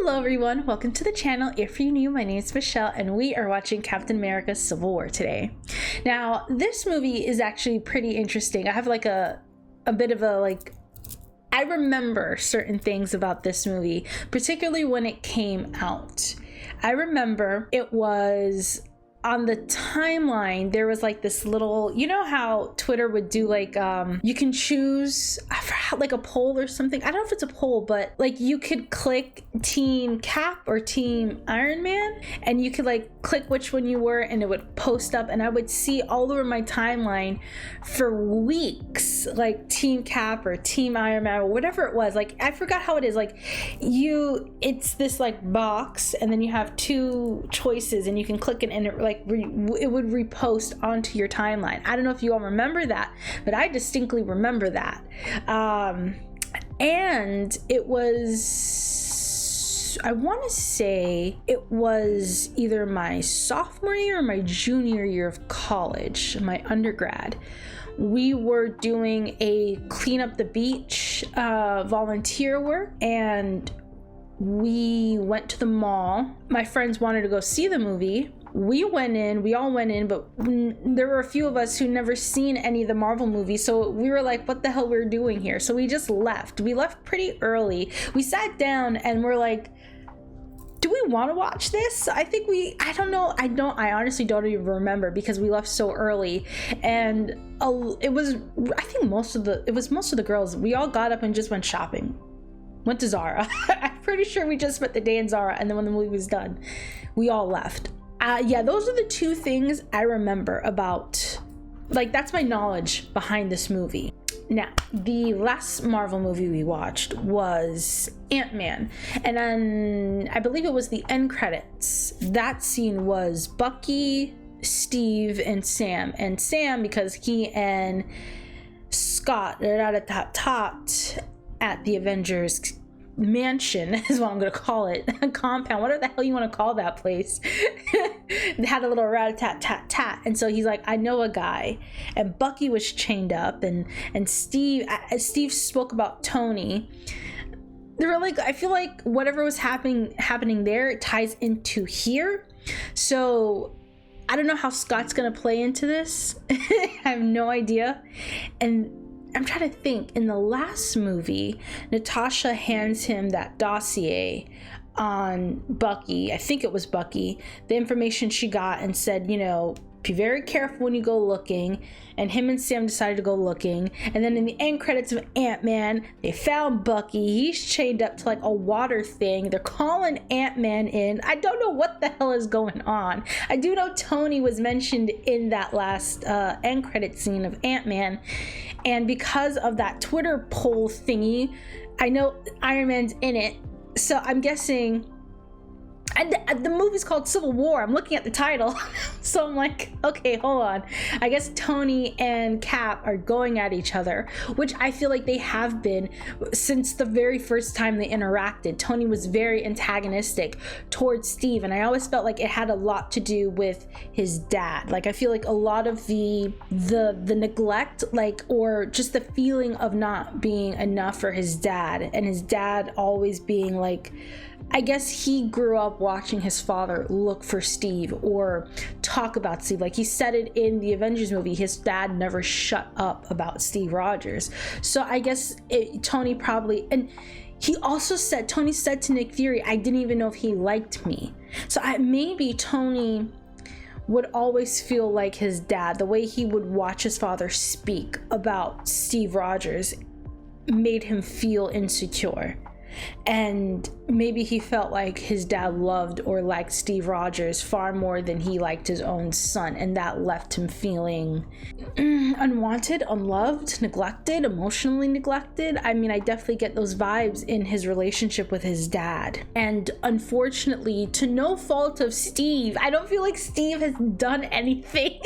Hello everyone, welcome to the channel. If you're new, my name is Michelle and we are watching Captain America Civil War today. Now, this movie is actually pretty interesting. I have like a bit of a I remember certain things about this movie, particularly when it came out. I remember it was on the timeline, there was like this little, you know how Twitter would do like, you can choose, I forgot, like a poll or something. I don't know if it's a poll, but like you could click Team Cap or Team Iron Man and you could like click which one you were and it would post up, and I would see all over my timeline for weeks, like Team Cap or Team Iron Man or whatever it was. Like, I forgot how it is. Like it's this like box and then you have two choices and you can click it and it it would repost onto your timeline. I don't know if you all remember that, but I distinctly remember that. And it was, I want to say it was either my sophomore year or my junior year of college, my undergrad. We were doing a clean up the beach volunteer work, and we went to the mall. My friends wanted to go see the movie. We all went in, but there were a few of us who never seen any of the Marvel movies, so we were like, what the hell we're doing here? So we just left. We left pretty early. We sat down and we're like, do we want to watch this? I honestly don't even remember because we left so early. And it was most of the girls. We all got up and just went shopping. Went to Zara. I'm pretty sure we just spent the day in Zara, and then when the movie was done, we all left. Yeah, those are the two things I remember about, like, that's my knowledge behind this movie. Now, the last Marvel movie we watched was Ant-Man, and then I believe it was the end credits. That scene was Bucky, Steve, and Sam. And Sam, because he and Scott are out at the top at the Avengers mansion, is what I'm gonna call it, compound, whatever the hell you want to call that place. They had a little rat-a-tat-tat-tat, and so he's like, I know a guy. And Bucky was chained up, and Steve spoke about Tony. They were like, I feel like whatever was happening there ties into here. So I don't know how Scott's gonna play into this. I have no idea. And I'm trying to think, in the last movie, Natasha hands him that dossier on Bucky. I think it was Bucky, the information she got, and said, you know, be very careful when you go looking. And him and Sam decided to go looking. And then in the end credits of Ant-Man, they found Bucky. He's chained up to like a water thing. They're calling Ant-Man in. I don't know what the hell is going on. I do know Tony was mentioned in that last end credit scene of Ant-Man. And because of that Twitter poll thingy, I know Iron Man's in it. So I'm guessing, and the movie's called Civil War. I'm looking at the title. So I'm like, okay, hold on. I guess Tony and Cap are going at each other, which I feel like they have been since the very first time they interacted. Tony was very antagonistic towards Steve, and I always felt like it had a lot to do with his dad. Like, I feel like a lot of the neglect, like, or just the feeling of not being enough for his dad, and his dad always being like, I guess he grew up watching his father look for Steve or talk about Steve. Like, he said it in the Avengers movie, his dad never shut up about Steve Rogers. So I guess Tony probably, and he also said, Tony said to Nick Fury, I didn't even know if he liked me. So maybe Tony would always feel like his dad, the way he would watch his father speak about Steve Rogers made him feel insecure. And maybe he felt like his dad loved or liked Steve Rogers far more than he liked his own son, and that left him feeling unwanted, unloved, neglected, emotionally neglected. I mean, I definitely get those vibes in his relationship with his dad. And unfortunately, to no fault of Steve, I don't feel like Steve has done anything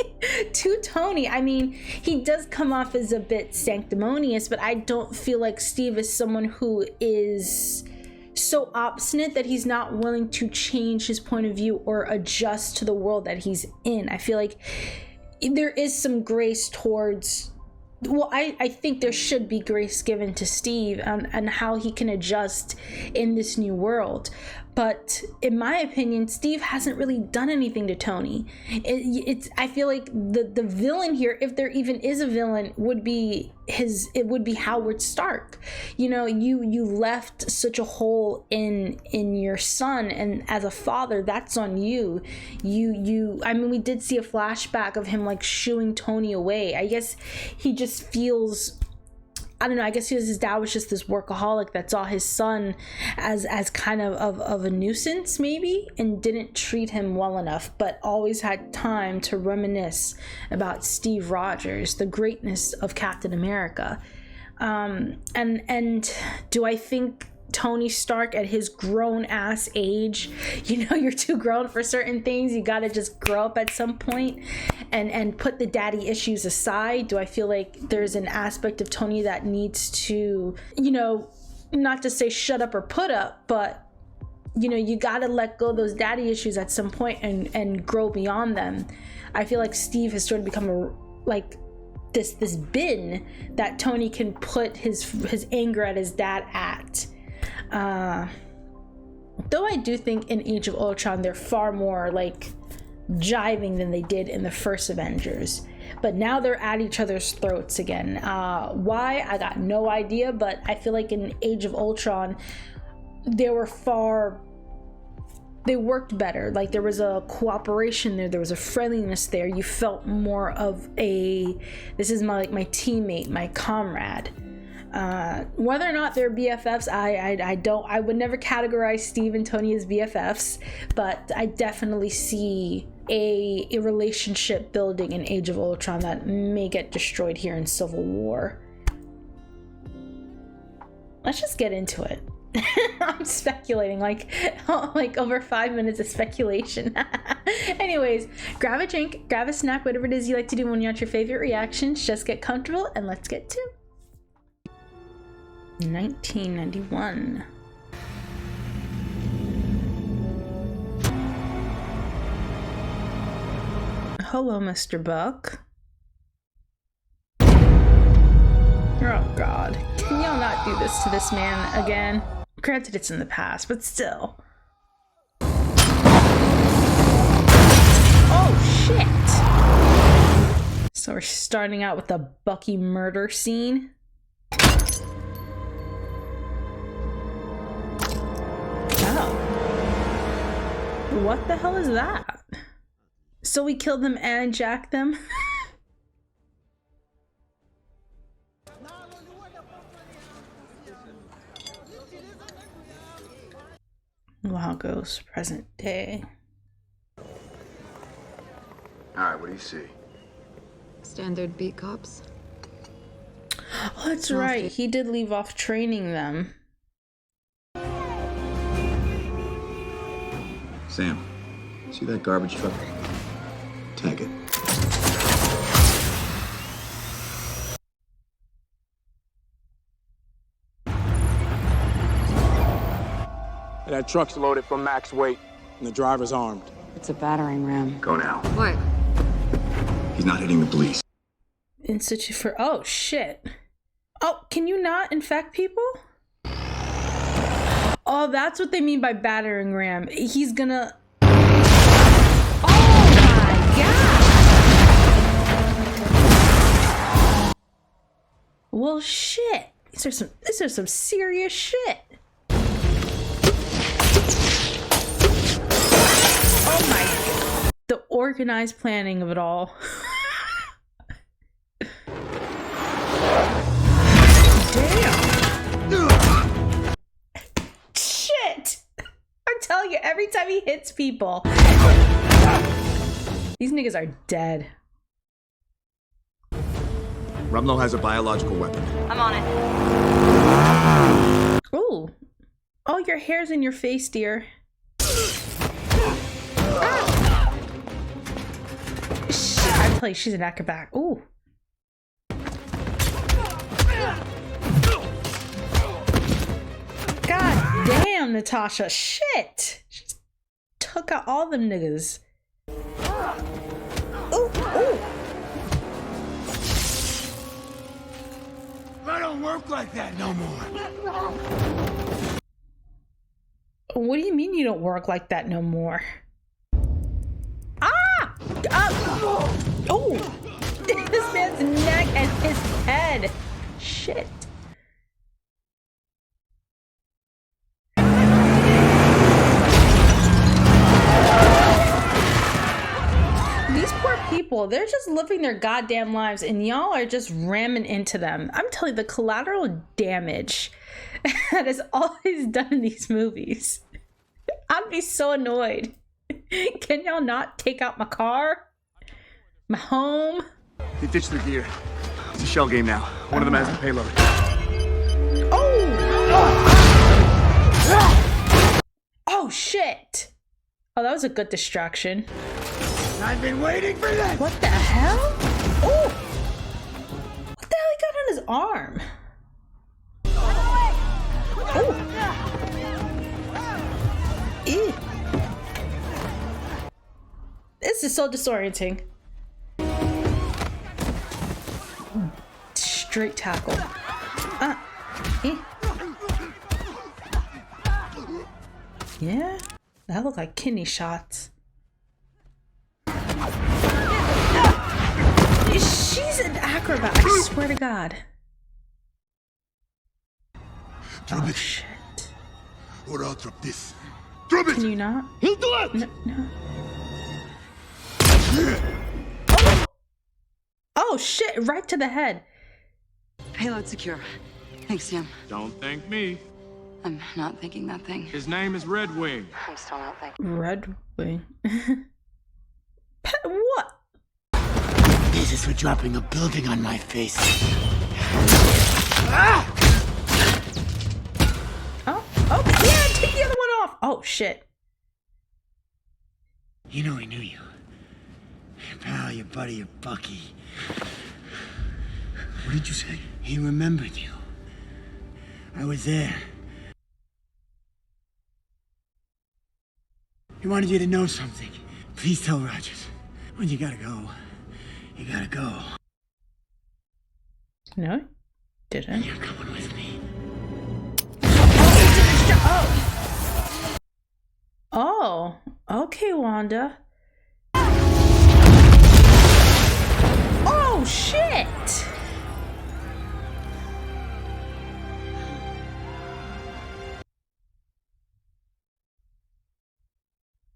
to Tony. I mean, he does come off as a bit sanctimonious, but I don't feel like Steve is someone who is so obstinate that he's not willing to change his point of view or adjust to the world that he's in. I feel like there is some grace towards, well, I think there should be grace given to Steve and how he can adjust in this new world. But in my opinion, Steve hasn't really done anything to Tony. I feel like the villain here, if there even is a villain, would be Howard Stark. You know, you left such a hole in your son, and as a father, that's on you. I mean, we did see a flashback of him like shooing Tony away. I guess he just feels, I don't know, I guess his dad was just this workaholic that saw his son as kind of a nuisance maybe, and didn't treat him well enough, but always had time to reminisce about Steve Rogers, the greatness of Captain America. And do I think Tony Stark at his grown ass age, you know, you're too grown for certain things, you gotta just grow up at some point and put the daddy issues aside? Do I feel like there's an aspect of Tony that needs to, you know, not to say shut up or put up, but you know, you gotta let go of those daddy issues at some point and grow beyond them? I feel like Steve has sort of become this bin that Tony can put his anger at his dad at. Though I do think in Age of Ultron they're far more like jiving than they did in the first Avengers, but now they're at each other's throats again. Why? I got no idea, but I feel like in Age of Ultron they worked better. Like there was a cooperation there was a friendliness there. You felt more of this is my teammate, my comrade. Whether or not they're BFFs, I would never categorize Steve and Tony as BFFs, but I definitely see a relationship building in Age of Ultron that may get destroyed here in Civil War. Let's just get into it. I'm speculating like over 5 minutes of speculation. Anyways, grab a drink, grab a snack, whatever it is you like to do when you're at your favorite reactions. Just get comfortable and let's get to 1991. Hello, Mr. Buck. Oh God, can y'all not do this to this man again? Granted, it's in the past, but still. Oh shit! So we're starting out with the Bucky murder scene. What the hell is that? So we killed them and jacked them? Wow, goes present day. Alright, what do you see? Standard beat cops. Oh, that's right. He did leave off training them. Sam, see that garbage truck? Tag it. That truck's loaded for max weight, and the driver's armed. It's a battering ram. Go now. What? He's not hitting the police. Institute for... Oh, shit. Oh, can you not infect people? Oh, that's what they mean by battering ram. He's gonna... Oh my god! Well, shit. This is some serious shit. Oh my... The organized planning of it all. I'm telling you, every time he hits people, these niggas are dead. Rumlow has a biological weapon. I'm on it. Ooh. Oh, your hair's in your face, dear. Ah. Shit, I play. She's an acrobat. Ooh. God damn, Natasha. Shit. She just took out all them niggas. Ooh, ooh. I don't work like that no more. What do you mean you don't work like that no more? Ah! Oh! This man's neck and his head. Shit. These poor people, they're just living their goddamn lives and y'all are just ramming into them. I'm telling you, the collateral damage that is always done in these movies. I'd be so annoyed. Can y'all not take out my car? My home? They ditched their gear. It's a shell game now. One of them has the payload. Oh, shit. Oh, that was a good distraction. I've been waiting for this! What the hell? Oh! What the hell he got on his arm? Oh! Ew. This is so disorienting. Straight tackle. Yeah, that looked like kidney shots. She's an acrobat, I swear to God. Drop it. Shit. Or I'll drop this. Drop it! Can you not? He'll do it! No. Oh shit, right to the head. Payload secure. Thanks, Sam. Don't thank me. I'm not thinking that thing. His name is Red Wing. I'm still not thinking. Red Wing. What? This is for dropping a building on my face. Oh, yeah, take the other one off. Oh shit. You know he knew you. Your pal, your buddy, your Bucky. What did you say? He remembered you. I was there. He wanted you to know something. Please tell Rogers. When you gotta go, you gotta go. No, didn't. You're coming with me. Oh, okay, Wanda. Oh shit!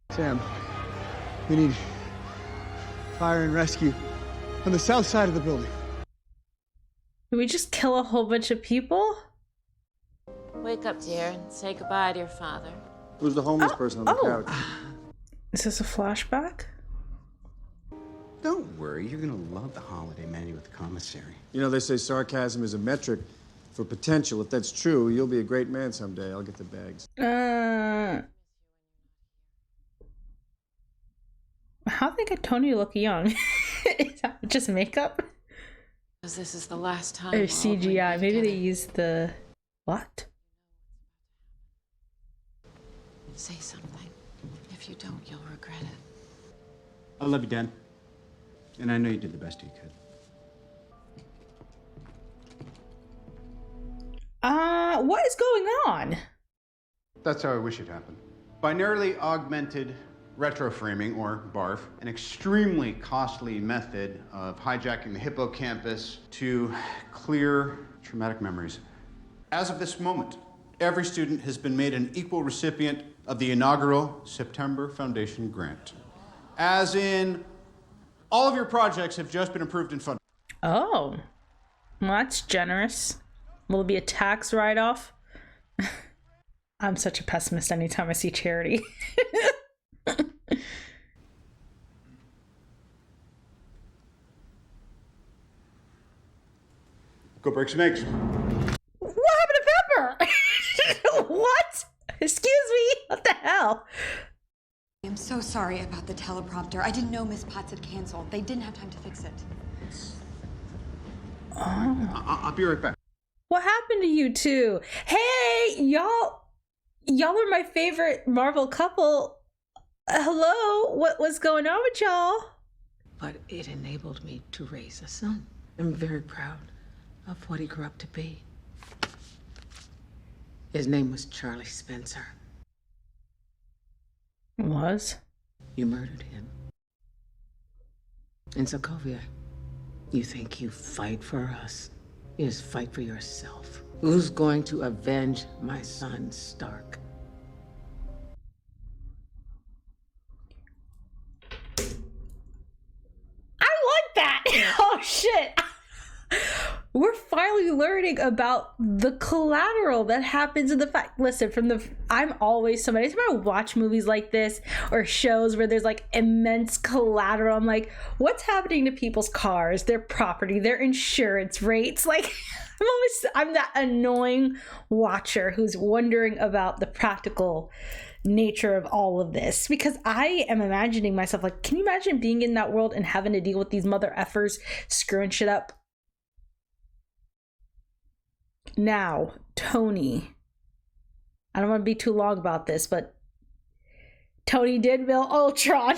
Sam, we need fire and rescue on the south side of the building. Did we just kill a whole bunch of people? Wake up, dear, and say goodbye to your father. Who's the homeless person on the couch? Is this a flashback? Don't worry, you're gonna love the holiday menu with the commissary. You know, they say sarcasm is a metric for potential. If that's true, you'll be a great man someday. I'll get the bags. How they get Tony to look young? Is that just makeup? Because this is the last time. Or we're all going CGI. Maybe they together. used the... What? Say something. If you don't, you'll regret it. I love you, Dan. And I know you did the best you could. What is going on? That's how I wish it happened. Binarily augmented retroframing, or BARF, an extremely costly method of hijacking the hippocampus to clear traumatic memories. As of this moment, every student has been made an equal recipient of the inaugural September Foundation grant. As in, all of your projects have just been approved and funded. Oh. Well, that's generous. Will it be a tax write-off? I'm such a pessimist anytime I see charity. Go break some eggs. What happened to Pepper? What? Excuse me? What the hell? I'm so sorry about the teleprompter. I didn't know Miss Potts had canceled. They didn't have time to fix it. I'll be right back. What happened to you two? Hey, y'all are my favorite Marvel couple. Hello? What's going on with y'all? But it enabled me to raise a son. I'm very proud of what he grew up to be. His name was Charlie Spencer. Was? You murdered him. In Sokovia, you think you fight for us? You just fight for yourself. Who's going to avenge my son, Stark? I like that. Oh shit. We're finally learning about the collateral that happens in the fact. Listen, I'm always somebody, anytime I watch movies like this or shows where there's like immense collateral, I'm like, what's happening to people's cars, their property, their insurance rates? Like, I'm that annoying watcher who's wondering about the practical nature of all of this, because I am imagining myself like, can you imagine being in that world and having to deal with these mother effers screwing shit up? Now, Tony, I don't want to be too long about this, but Tony did build Ultron.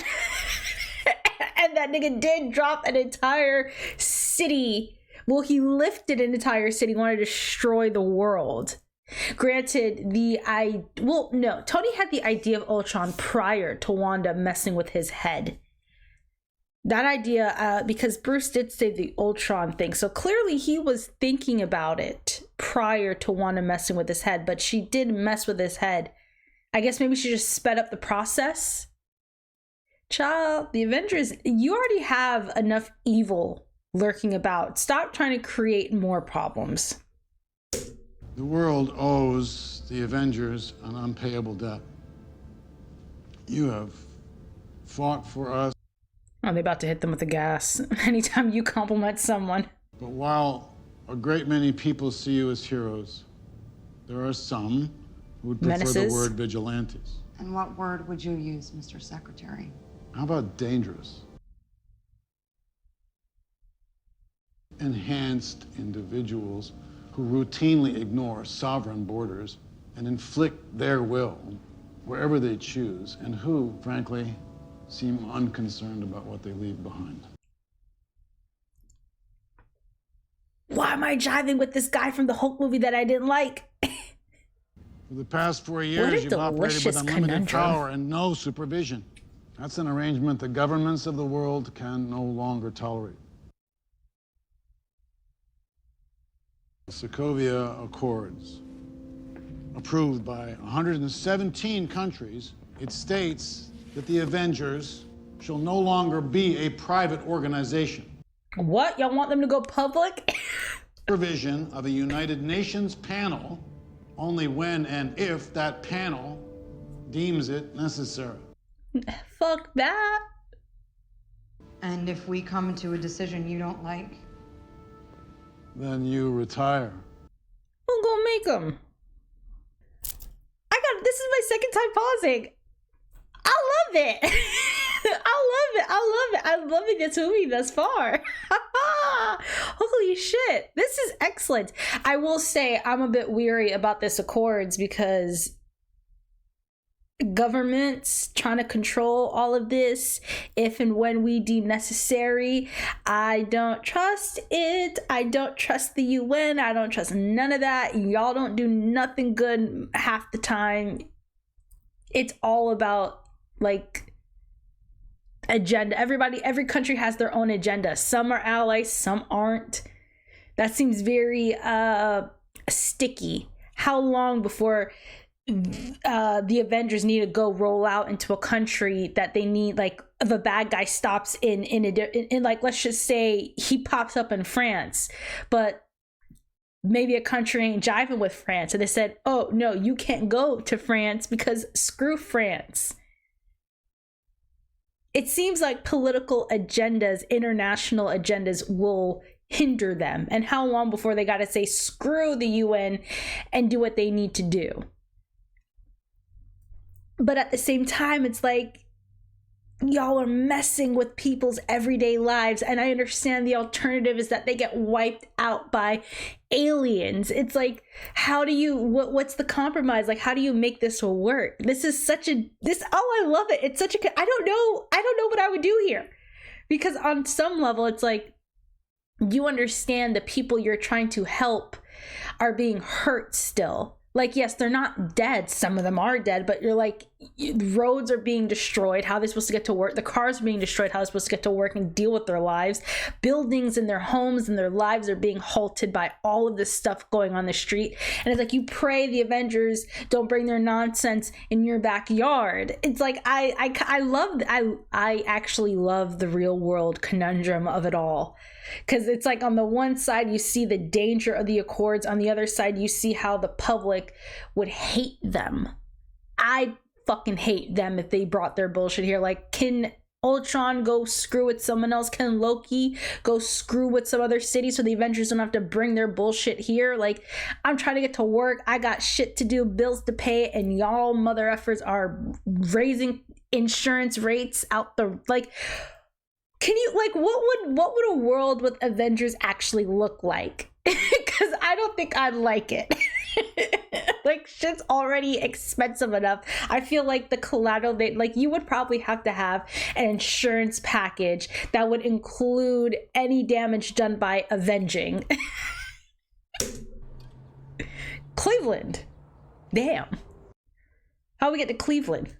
And that nigga did drop an entire city. Well, he lifted an entire city, wanted to destroy the world. Granted, Tony had the idea of Ultron prior to Wanda messing with his head. That idea, because Bruce did say the Ultron thing, so clearly he was thinking about it prior to Wanda messing with his head, but she did mess with his head. I guess maybe she just sped up the process. Child, the Avengers, you already have enough evil lurking about. Stop trying to create more problems. The world owes the Avengers an unpayable debt. You have fought for us. Oh, they're about to hit them with the gas. Anytime you compliment someone. But while a great many people see you as heroes, there are some who would prefer the word vigilantes. And what word would you use, Mr. Secretary? How about dangerous? Enhanced individuals who routinely ignore sovereign borders and inflict their will wherever they choose, and who, frankly, seem unconcerned about what they leave behind. Why am I jiving with this guy from the Hulk movie that I didn't like? For the past 4 years, you've operated with unlimited power and no supervision. That's an arrangement the governments of the world can no longer tolerate. The Sokovia Accords, approved by 117 countries, it states that the Avengers shall no longer be a private organization. What? Y'all want them to go public? Provision of a United Nations panel only when and if that panel deems it necessary. Fuck that. And if we come to a decision you don't like? Then you retire. Who's gonna make them? This is my second time pausing. I love it. I love it. I'm loving this movie thus far. Holy shit. This is excellent. I will say I'm a bit weary about this Accords because governments trying to control all of this if and when we deem necessary. I don't trust it. I don't trust the UN. I don't trust none of that. Y'all don't do nothing good half the time. It's all about like agenda. Every country has their own agenda. Some are allies, some aren't. That seems very sticky. How long before the Avengers need to go roll out into a country that they need, like if a bad guy stops in like, let's just say he pops up in France, but maybe a country ain't jiving with France, and they said, oh no, you can't go to France because screw France. It seems like political agendas, international agendas will hinder them. And how long before they got to say screw the UN and do what they need to do? But at the same time, it's like, y'all are messing with people's everyday lives. And I understand the alternative is that they get wiped out by aliens. It's like, how do you, what's the compromise? Like, how do you make this work? This is such a, I love it. It's such a, I don't know what I would do here. Because on some level, it's like, you understand the people you're trying to help are being hurt still. Like, yes, they're not dead. Some of them are dead, but you're like, roads are being destroyed. How are they supposed to get to work? The cars are being destroyed. How are they supposed to get to work and deal with their lives? Buildings and their homes and their lives are being halted by all of this stuff going on the street. And it's like, you pray the Avengers don't bring their nonsense in your backyard. It's like, I actually love the real world conundrum of it all. Because it's like, on the one side, you see the danger of the Accords. On the other side, you see how the public would hate them. I fucking hate them if they brought their bullshit here. Like, can Ultron go screw with someone else? Can Loki go screw with some other city so the Avengers don't have to bring their bullshit here? Like, I'm trying to get to work. I got shit to do, bills to pay, and y'all mother effers are raising insurance rates out the, like... Can you, like, what would a world with Avengers actually look like? Because I don't think I'd like it. Like, shit's already expensive enough. I feel like the collateral, like, you would probably have to have an insurance package that would include any damage done by avenging. Cleveland. Damn. How we get to Cleveland?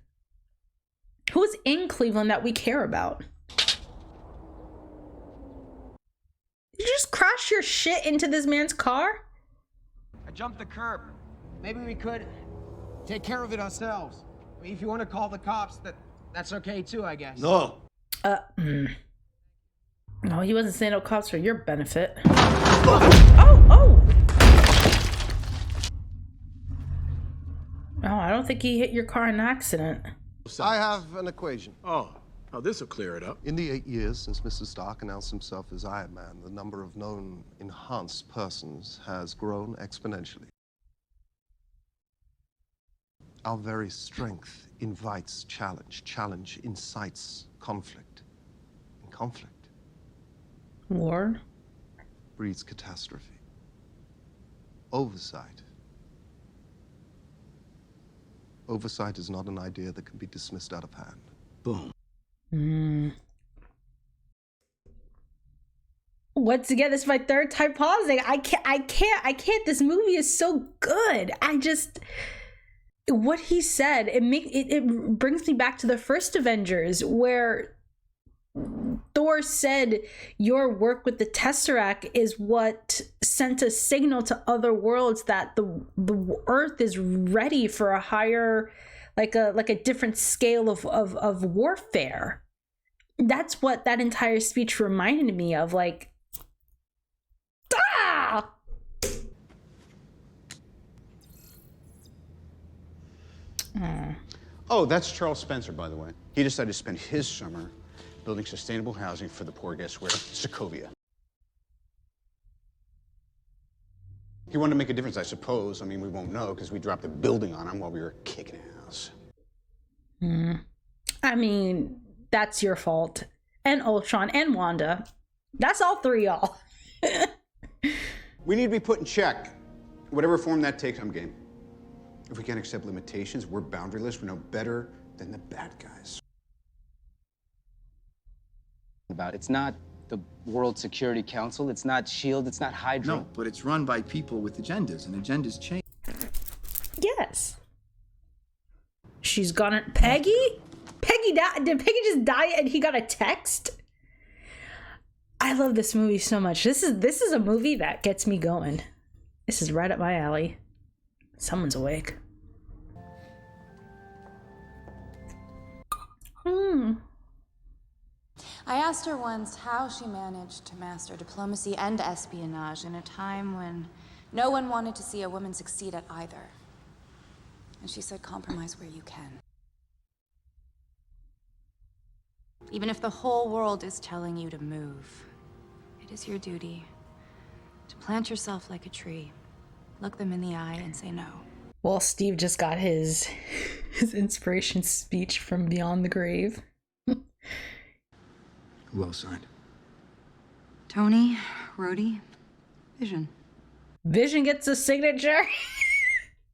Who's in Cleveland that we care about? Did you just crash your shit into this man's car? I jumped the curb. Maybe we could take care of it ourselves. I mean, if you want to call the cops, that's okay too, I guess. No. No, he wasn't saying no cops for your benefit. Oh! Oh, I don't think he hit your car in an accident. I have an equation. Oh, this will clear it up. In the 8 years since Mr. Stark announced himself as Iron Man, the number of known enhanced persons has grown exponentially. Our very strength invites challenge. Challenge incites conflict. And conflict... war? ...breeds catastrophe. Oversight. Oversight is not an idea that can be dismissed out of hand. Boom. Once again, this is my third time pausing. I can't. This movie is so good. What he said, it brings me back to the first Avengers, where Thor said your work with the Tesseract is what sent a signal to other worlds that the Earth is ready for a higher, like a different scale of warfare. That's what that entire speech reminded me of. Like, ah! Oh, that's Charles Spencer, by the way. He decided to spend his summer building sustainable housing for the poor, guess where? Sokovia. He wanted to make a difference, I suppose. I mean, we won't know because we dropped the building on him while we were kicking ass. I mean, that's your fault. And Ultron and Wanda. That's all three y'all. We need to be put in check. Whatever form that takes, I'm game. If we can't accept limitations, we're boundaryless. We're no better than the bad guys. It's not the World Security Council, it's not SHIELD, it's not Hydra. No, but it's run by people with agendas, and agendas change. Yes. She's gone. Peggy? Peggy died? Did Peggy just die and he got a text? I love this movie so much. This is a movie that gets me going. This is right up my alley. Someone's awake. I asked her once how she managed to master diplomacy and espionage in a time when no one wanted to see a woman succeed at either. And she said, compromise where you can. Even if the whole world is telling you to move, it is your duty to plant yourself like a tree, look them in the eye and say no. Well, Steve just got his inspiration speech from Beyond the Grave. Who else signed? Tony, Rhodey, Vision. Vision gets a signature?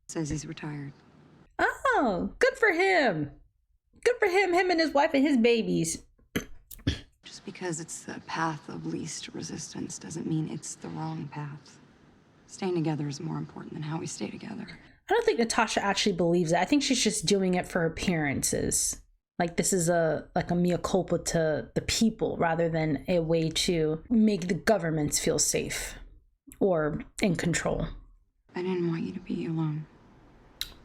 Says he's retired. Oh, good for him. Good for him and his wife and his babies. Just because it's the path of least resistance doesn't mean it's the wrong path. Staying together is more important than how we stay together. I don't think Natasha actually believes it. I think she's just doing it for appearances. Like this is a mea culpa to the people rather than a way to make the governments feel safe or in control. I didn't want you to be alone.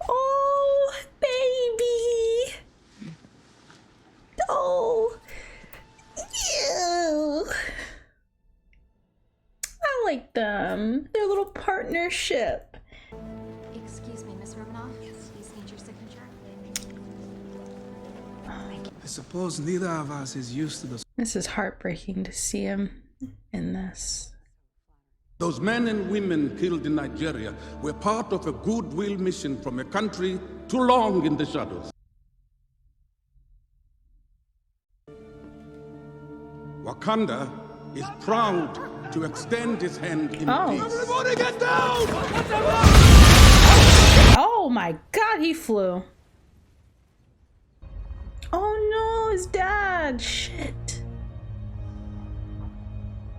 Oh, baby. Oh. Ew. I like them. Their little partnership. Excuse me, Miss Romanoff? Yes. Please need your signature. I suppose neither of us is used to the... This is heartbreaking to see him in this. Those men and women killed in Nigeria were part of a goodwill mission from a country too long in the shadows. Wakanda is proud to extend his hand in peace. Everybody get down! Oh my God, he flew. Oh no, his dad. Shit.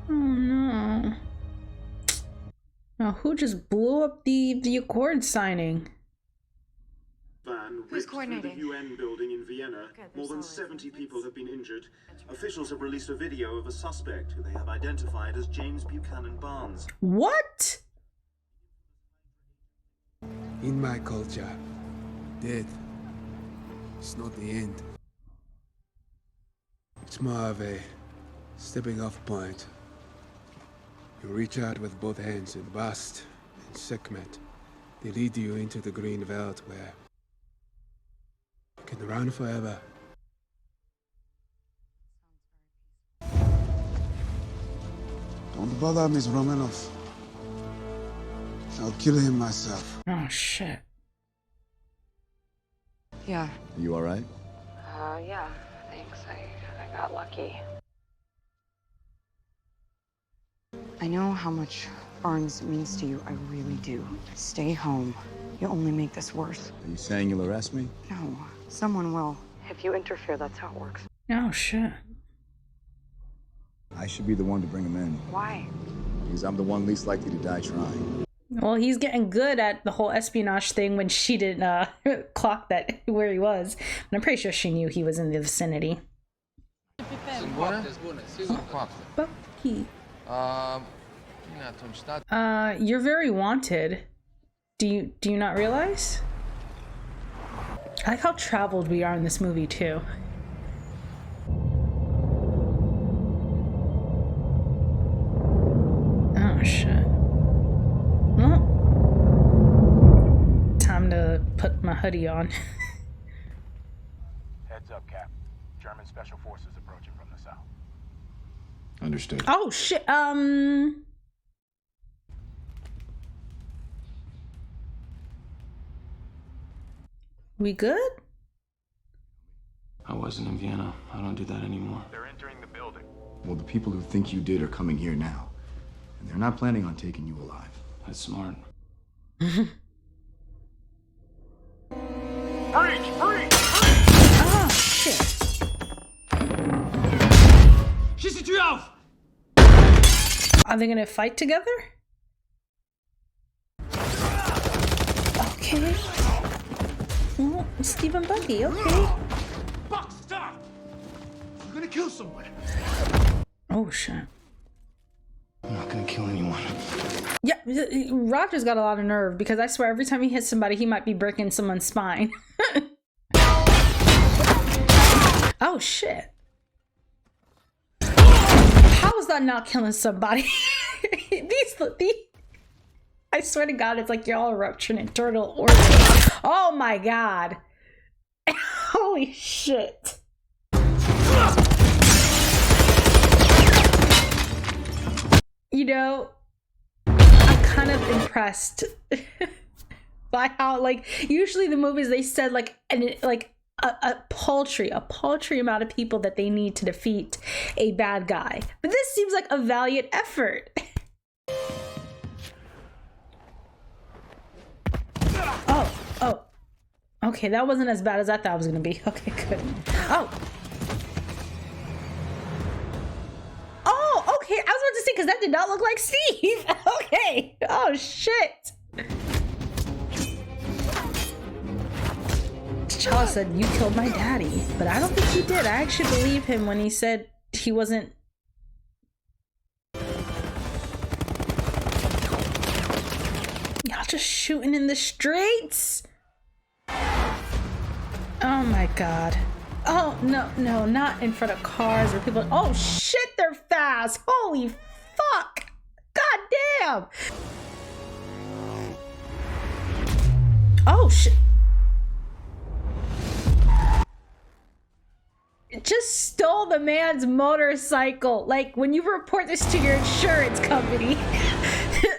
Oh no. Now, who just blew up the accord signing? Van ripped through the UN building in Vienna. More than 70 people have been injured. Officials have released a video of a suspect who they have identified as James Buchanan Barnes. What? In my culture, death is not the end. It's more of a stepping off point. You reach out with both hands in Bast and Sekhmet. They lead you into the green veldt where you can run forever. Don't bother Miss Romanov. I'll kill him myself. Oh shit. Yeah. You all right? Yeah. Thanks. I got lucky. I know how much Barnes means to you. I really do. Stay home. You'll only make this worse. Are you saying you'll arrest me? No. Someone will. If you interfere, that's how it works. Oh shit. I should be the one to bring him in. Why? Because I'm the one least likely to die trying. Well, he's getting good at the whole espionage thing when she didn't clock that where he was. And I'm pretty sure she knew he was in the vicinity. Bucky. You're very wanted. Do you not realize? I like how traveled we are in this movie too. Oh shit. Well, time to put my hoodie on. Heads up, Cap. German special forces approaching from the south. Understood. Oh shit. We good? I wasn't in Vienna. I don't do that anymore. They're entering the building. Well, the people who think you did are coming here now. And they're not planning on taking you alive. That's smart. Breach! Breach! Oh, shit. Are they gonna fight together? Okay. Oh, Stephen Bucky, okay. Buck, stop! You're gonna kill someone. Oh, shit. I'm not gonna kill anyone. Yeah, Roger's got a lot of nerve because I swear every time he hits somebody, he might be breaking someone's spine. Oh, shit. How is that not killing somebody? these, I swear to God, it's like y'all are rupturing internal organs. Oh my God. Holy shit. You know, I'm kind of impressed by how, like, usually the movies they said like a paltry amount of people that they need to defeat a bad guy, but this seems like a valiant effort. Oh, okay, that wasn't as bad as I thought it was gonna be. Okay, good. Oh, okay, I was about to say because that did not look like Steve. Okay, oh shit. T'Challa said, "You killed my daddy." But I don't think he did. I actually believe him when he said he wasn't. Y'all just shooting in the streets? Oh my god. Oh, no, no, not in front of cars or people. Oh shit, they're fast. Holy fuck. God damn. Oh shit. It just stole the man's motorcycle. Like, when you report this to your insurance company,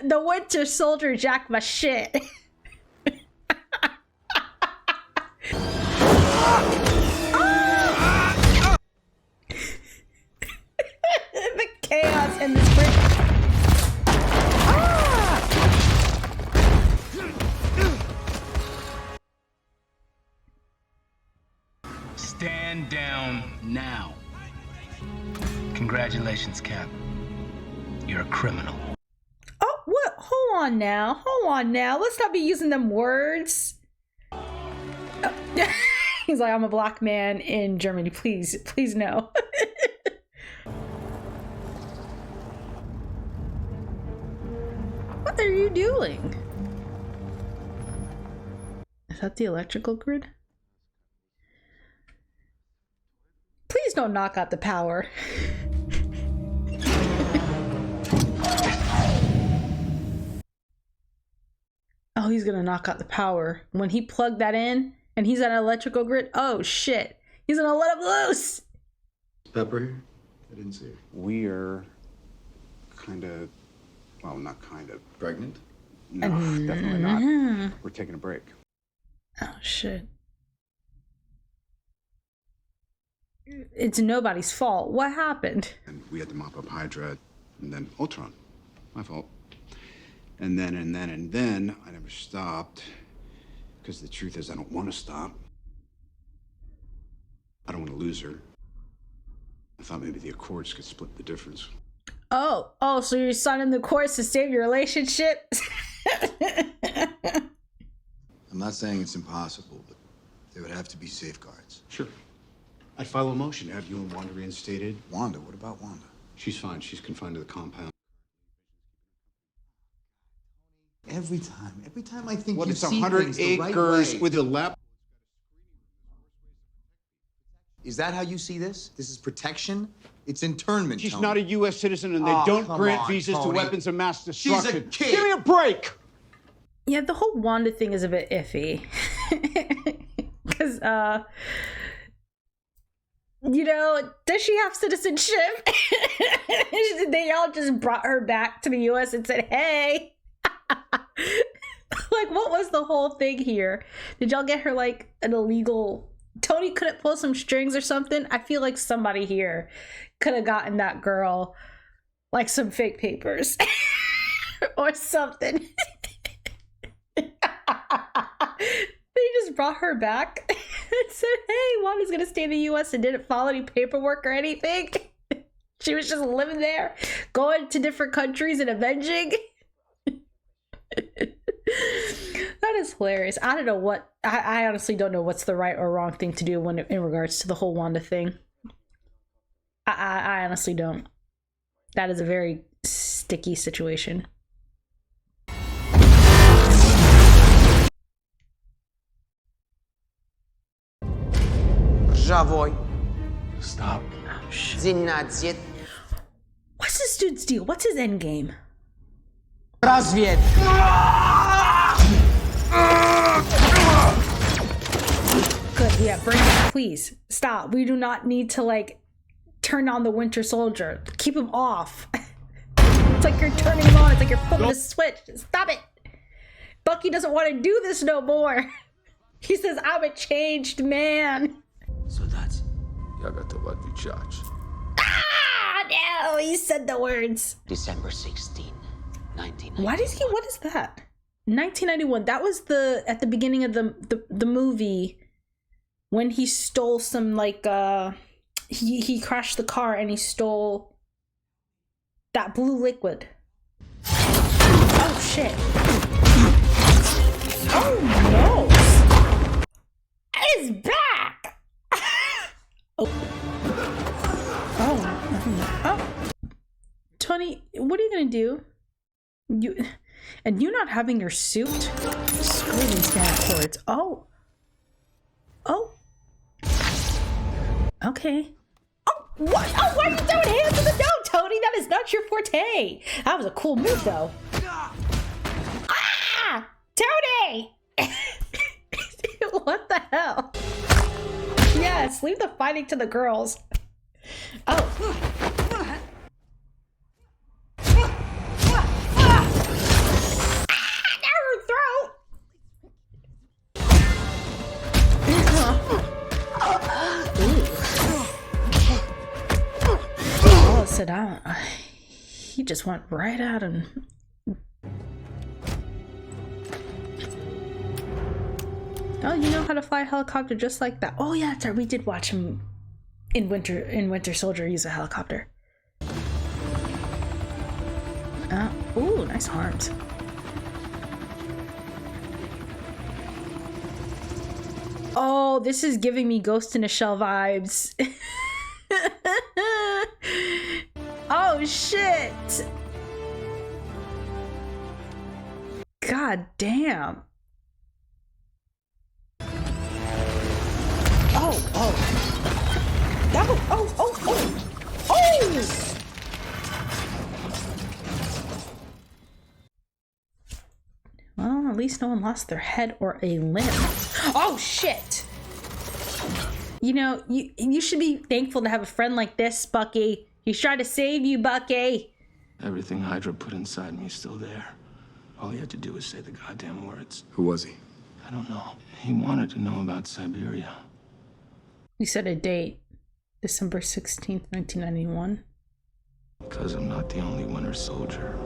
the Winter Soldier jacked my shit. The chaos in this bridge. Stand down now. Congratulations, Cap. You're a criminal. Oh, what? Hold on now. Hold on now. Let's not be using them words. He's like, I'm a black man in Germany. Please, please no. What are you doing? Is that the electrical grid? Please don't knock out the power. Oh, he's gonna knock out the power. When he plugged that in and he's on an electrical grid, oh shit. He's gonna let him loose. Pepper here? I didn't see her. We're kind of, well, not kind of. Pregnant? No, definitely not. We're taking a break. Oh shit. It's nobody's fault. What happened? And we had to mop up Hydra and then Ultron. My fault. And then I never stopped. Because the truth is I don't want to stop. I don't want to lose her. I thought maybe the Accords could split the difference. Oh, so you're signing the course to save your relationship? I'm not saying it's impossible, but there would have to be safeguards. Sure. I'd file a motion to have you and Wanda reinstated. Wanda? What about Wanda? She's fine. She's confined to the compound. Every time I think What, you it's see 100 things the right acres way. with a lap. Is that how you see this? This is protection? It's internment, She's Tony. not a U.S. citizen, and they Oh, don't come grant on, visas Tony. to weapons of mass destruction. She's a kid. Give me a break! Yeah, the whole Wanda thing is a bit iffy. Because, you know, does she have citizenship? They all just brought her back to the US and said, hey. Like, what was the whole thing here? Did y'all get her, like, an illegal... Tony couldn't pull some strings or something? I feel like somebody here could have gotten that girl, like, some fake papers. Or something. They just brought her back and said, hey, Wanda's gonna stay in the US, and didn't follow any paperwork or anything. She was just living there, going to different countries and avenging. That is hilarious. I don't know what, I honestly don't know what's the right or wrong thing to do when in regards to the whole Wanda thing. I honestly don't. That is a very sticky situation. Stop. Oh, shit. What's this dude's deal? What's his end game? Razviet. Good, yeah, bring it, please. Stop. We do not need to, like, turn on the Winter Soldier. Keep him off. It's like you're turning him on. It's like you're flipping a switch. Stop it. Bucky doesn't want to do this no more. He says, I'm a changed man. So that's... Я готова отвечать. Ah, no, he said the words. December 16, 1991. Why does he, what is that? 1991. That was at the beginning of the movie when he stole some, like, he crashed the car and he stole that blue liquid. Oh shit. Oh no. That is what are you gonna do? You not having your suit? Screw these damn cords. Oh. Oh. Okay. Oh, what? Oh, why are you throwing hands in the no, Tony? That is not your forte. That was a cool move, though. Ah! Tony! What the hell? Yes, leave the fighting to the girls. Oh. Sit down. He just went right at him. Oh, you know how to fly a helicopter just like that. Oh yeah, that's right. We did watch him in Winter Soldier use a helicopter. Ooh, nice arms. Oh, this is giving me Ghost in a Shell vibes. Oh shit! God damn. Oh, oh. That was, oh, oh, oh. Oh! Well, at least no one lost their head or a limb. Oh shit! You know, you should be thankful to have a friend like this, Bucky. He's trying to save you, Bucky. Everything Hydra put inside me is still there. All he had to do was say the goddamn words. Who was he? I don't know. He wanted to know about Siberia. You said a date. December 16th, 1991. Because I'm not the only Winter Soldier.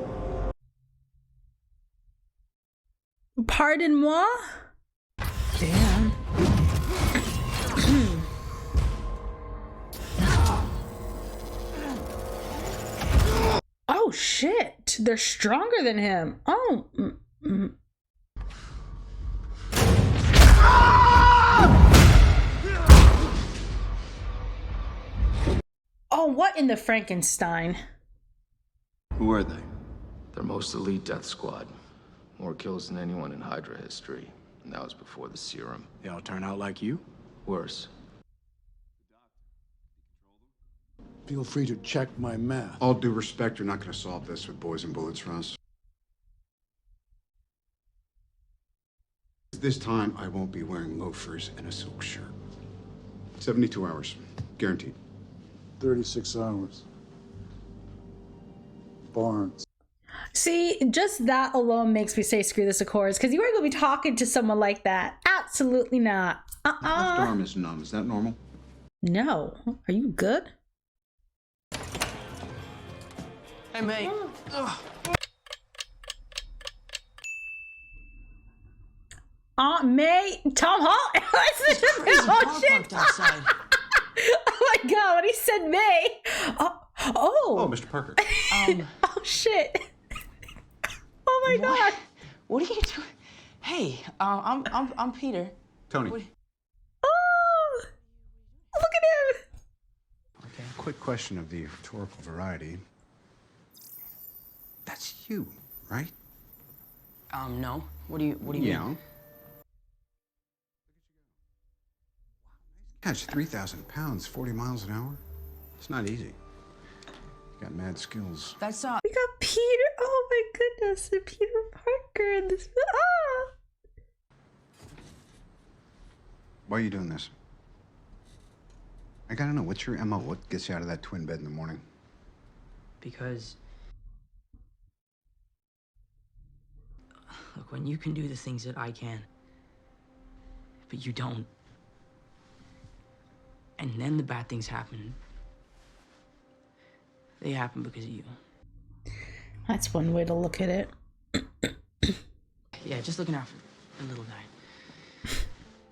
Pardon moi? Damn. Oh shit, they're stronger than him. Oh. Oh, what in the Frankenstein? Who are they? They're most elite death squad. More kills than anyone in Hydra history. And that was before the serum. They all turn out like you? Worse. Feel free to check my math. All due respect, you're not going to solve this with boys and bullets, Russ. This time, I won't be wearing loafers and a silk shirt. 72 hours, guaranteed. 36 hours. Barnes. See, just that alone makes me say screw this Accords, because you ain't gonna be talking to someone like that. Absolutely not. My left arm is numb. Is that normal? No. Are you good? Hey, mate. Aunt May, Tom Hall. Oh shit! Oh my god, when he said May. Oh, Mr. Parker. Oh shit. Oh my god. What are you doing? Hey, I'm Peter. Tony. Oh, look at him. Okay, quick question of the rhetorical variety. That's you, right? No. What do you mean? Catch 3,000 pounds, 40 miles an hour. It's not easy. You got mad skills. That's We got Peter. Oh my goodness, and Peter Parker in this. Ah. Why are you doing this? I gotta know, what's your MO? What gets you out of that twin bed in the morning? Because look, when you can do the things that I can, but you don't, and then the bad things happen, they happen because of you. That's one way to look at it. Yeah, just looking out for the little guy.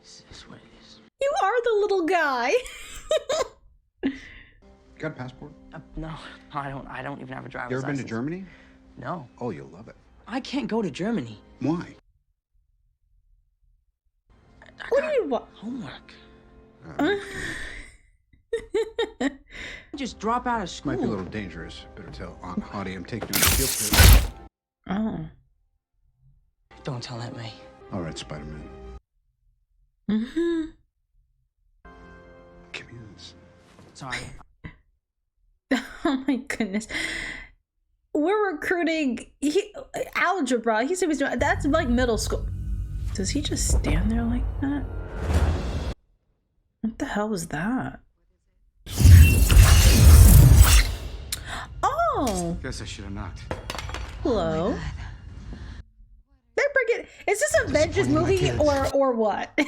That's what it is. You are the little guy. Got a passport? No, I don't even have a driver's You ever been to license. Germany? No. Oh, you'll love it. I can't go to Germany. Why? What do you want? Homework. just drop out of school. Might be a little dangerous. Better tell Aunt Hottie I'm taking you to the field trip. Oh. Don't tell Aunt May. All right, Spider-Man. Mm-hmm. Give me this. Sorry. Oh my goodness. We're recruiting algebra. He said he's doing that's like middle school. Does he just stand there like that? What the hell was that? Oh. Guess I should have knocked. Hello. They're bringing. Is this an Avengers movie or what?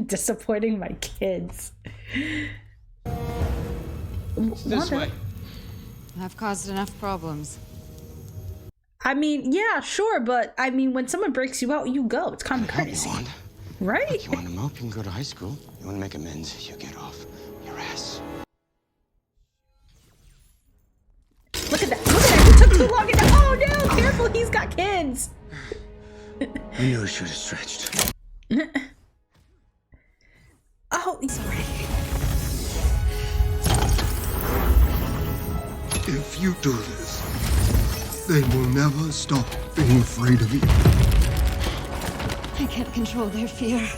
Disappointing my kids. This way. I've caused enough problems. I mean, yeah, sure, but I mean, when someone breaks you out, you go. It's kind of crazy, right? You want to mope, you can go to high school. You want to make amends, you get off your ass. Look at that! Look at that! He took too long. Oh no! Careful, he's got kids. I knew I should have stretched. Oh, sorry. If you do this, they will never stop being afraid of you. I can't control their fear,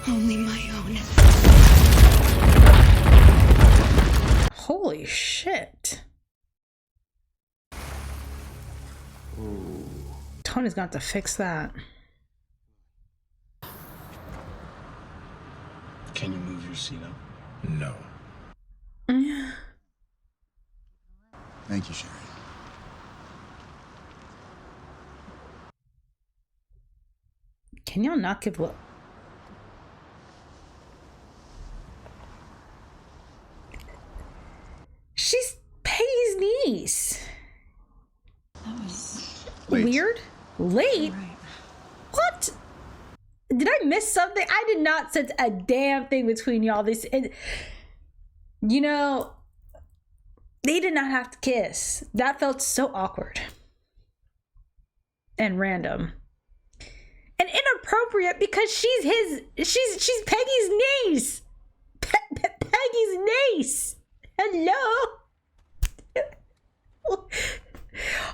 only my own. Holy shit. Ooh. Tony's got to fix that. Can you move your seat up? No. Yeah. Thank you, Sherry. Can y'all not give what? She's Peggy's niece. That was weird. Late? Right. What? Did I miss something? I did not sense a damn thing between y'all. This, you know, they did not have to kiss. That felt so awkward and random and inappropriate because she's Peggy's niece. Peggy's niece. Hello.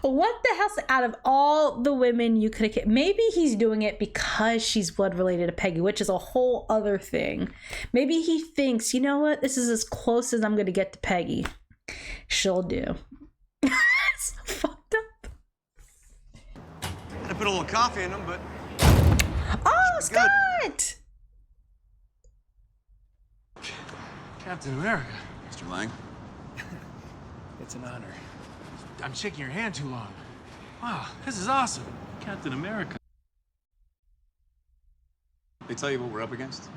What the hell? Out of all the women you could have kissed, maybe he's doing it because she's blood related to Peggy, which is a whole other thing. Maybe he thinks, you know what? This is as close as I'm going to get to Peggy. She'll do. It's so fucked up. I put a little coffee in them, but. Oh, Scott! Captain America. Mr. Lang? It's an honor. I'm shaking your hand too long. Wow, this is awesome. Captain America. They tell you what we're up against?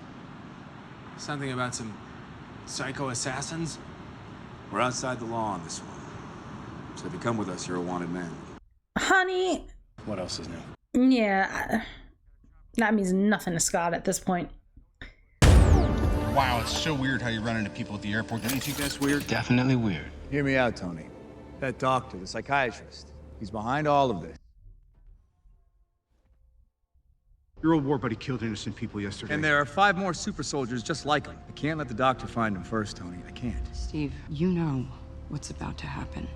Something about some psycho assassins? We're outside the law on this one. So if you come with us, you're a wanted man. Honey. What else is new? Yeah. That means nothing to Scott at this point. Wow, it's so weird how you run into people at the airport. Don't you think that's weird? Definitely weird. Hear me out, Tony. That doctor, the psychiatrist, he's behind all of this. Your old war buddy killed innocent people yesterday. And there are 5 more super soldiers just like him. I can't let the doctor find him first, Tony. I can't. Steve, you know what's about to happen.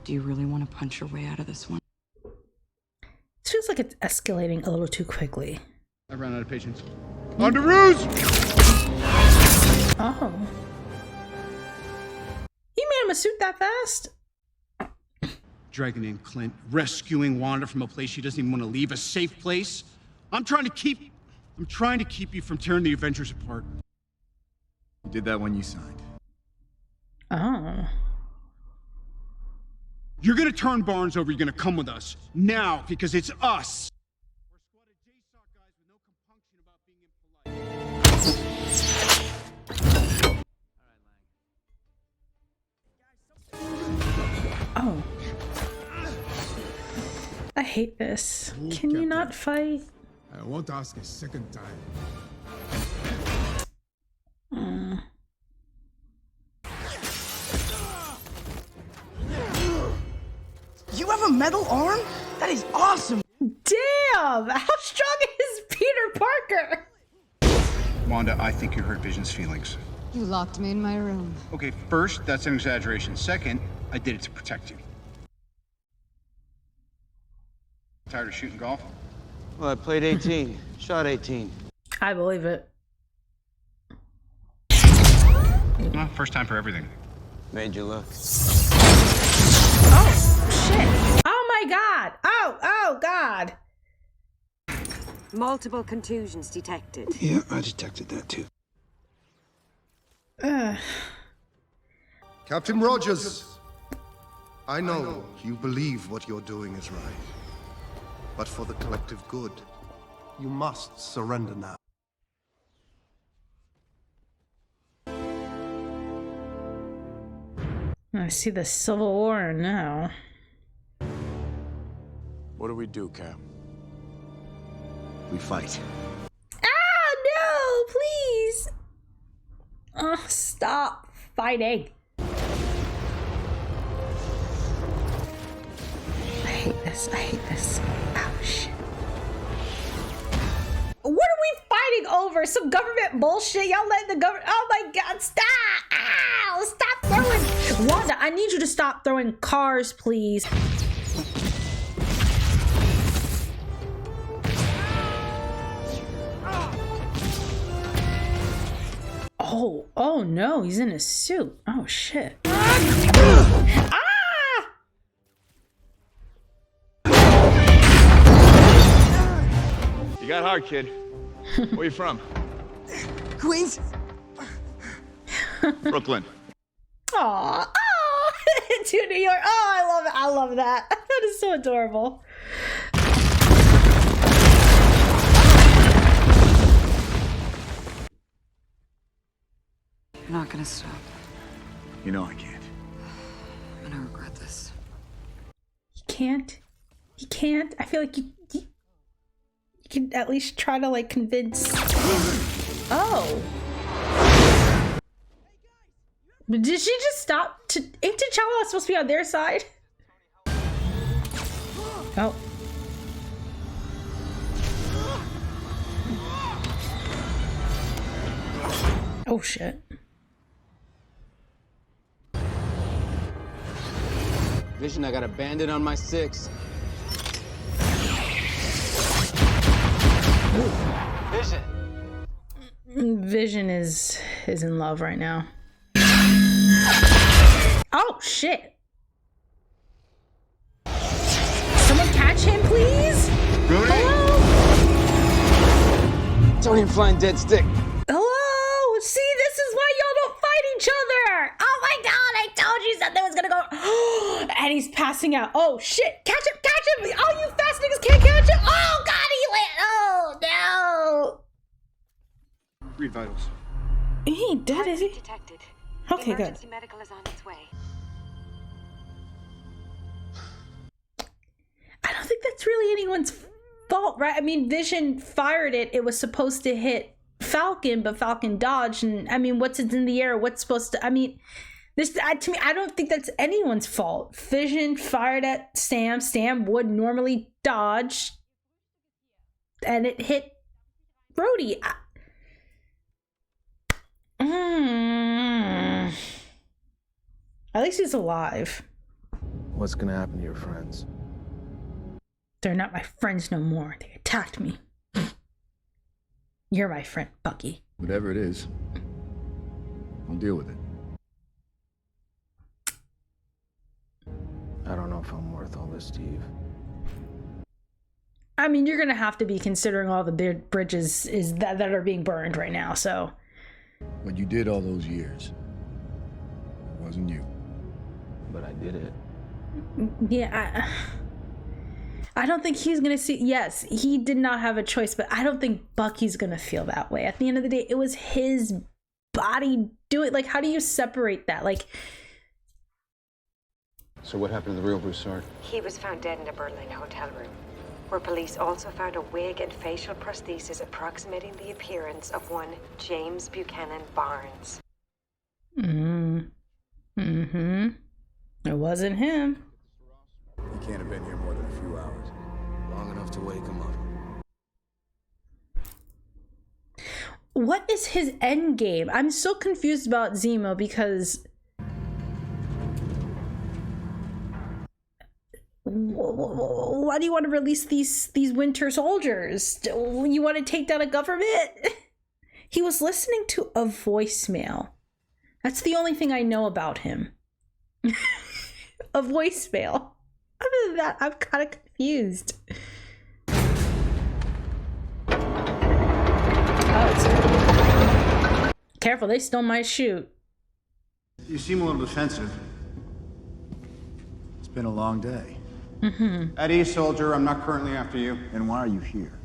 Do you really want to punch your way out of this one? It feels like it's escalating a little too quickly. I ran out of patience. On to ruse! Oh. You made him a suit that fast? Dragging in Clint, rescuing Wanda from a place she doesn't even want to leave, a safe place. I'm trying to keep you from tearing the Avengers apart. You did that when you signed. Oh. You're gonna turn Barnes over, you're gonna come with us. Now, because it's us. Oh. I hate this. Can you not fight? I won't ask a second time. You have a metal arm? That is awesome! Damn! How strong is Peter Parker? Wanda, I think you hurt Vision's feelings. You locked me in my room. Okay, first, that's an exaggeration. Second, I did it to protect you. Tired of shooting golf? Well, I played 18, shot 18. I believe it. Well, first time for everything. Made you look. Oh, shit. Oh my god. Oh god. Multiple contusions detected. Yeah, I detected that too. Captain Rogers, I know you believe what you're doing is right. But for the collective good, you must surrender now. I see the Civil War now. What do we do, Cap? We fight. Ah, no, please. Oh, stop fighting. I hate this. I hate this. Oh, shit. What are we fighting over? Some government bullshit? Y'all letting the government... Oh my god, stop! Ow! Stop throwing... Wanda, I need you to stop throwing cars, please. Oh no, he's in a suit. Oh shit. Ah! You got hard, kid. Where you from? Queens? Brooklyn. Aw, to New York. Oh, I love it. I love that. That is so adorable. You're not gonna stop. You know I can't. I'm gonna regret this. He can't. He can't. I feel like you can at least try to like convince. Oh. But did she just stop? Ain't T'Challa supposed to be on their side? Oh. Oh shit. Vision, I got a bandit on my 6. Vision. Vision is in love right now. Oh shit. Someone catch him, please? Hello? Don't even flying dead stick. Hello? See, this is why y'all don't fight each other. Oh my god, I told you something was gonna go. And he's passing out. Oh shit, catch him, catch him. Oh, you fast niggas can't catch him. Oh god, he went. Oh no. Read vitals. He ain't dead, is he? Detected. Okay, good. Emergency medical is on its way. I don't think that's really anyone's fault, right? I mean, Vision fired it. It was supposed to hit Falcon, but Falcon dodged. And I mean, what's in the air? What's supposed to? I mean, this to me, I don't think that's anyone's fault. Vision fired at Sam. Sam would normally dodge, and it hit Rhodey. At least he's alive. What's gonna happen to your friends? They're not my friends no more. They attacked me. You're my friend, Bucky. Whatever it is, I'll deal with it. I don't know if I'm worth all this, Steve. I mean, you're gonna have to be considering all the bridges that are being burned right now, so. What you did all those years, it wasn't you. But I did it. Yeah, I don't think he's gonna see. Yes, he did not have a choice, but I don't think Bucky's gonna feel that way. At the end of the day, it was his body do it. Like, how do you separate that? Like. So what happened to the real Broussard? He was found dead in a Berlin hotel room, where police also found a wig and facial prosthesis approximating the appearance of one James Buchanan Barnes. It wasn't him. He can't have been here more than a few hours. Long enough to wake him up. what is his end game? I'm so confused about Zemo because why do you want to release these winter soldiers? You want to take down a government? He was listening to a voicemail. That's the only thing I know about him. A voicemail. Other than that, I'm kind of confused. Oh, careful, they stole my chute. You seem a little defensive. It's been a long day. At ease, soldier. I'm not currently after you. And why are you here?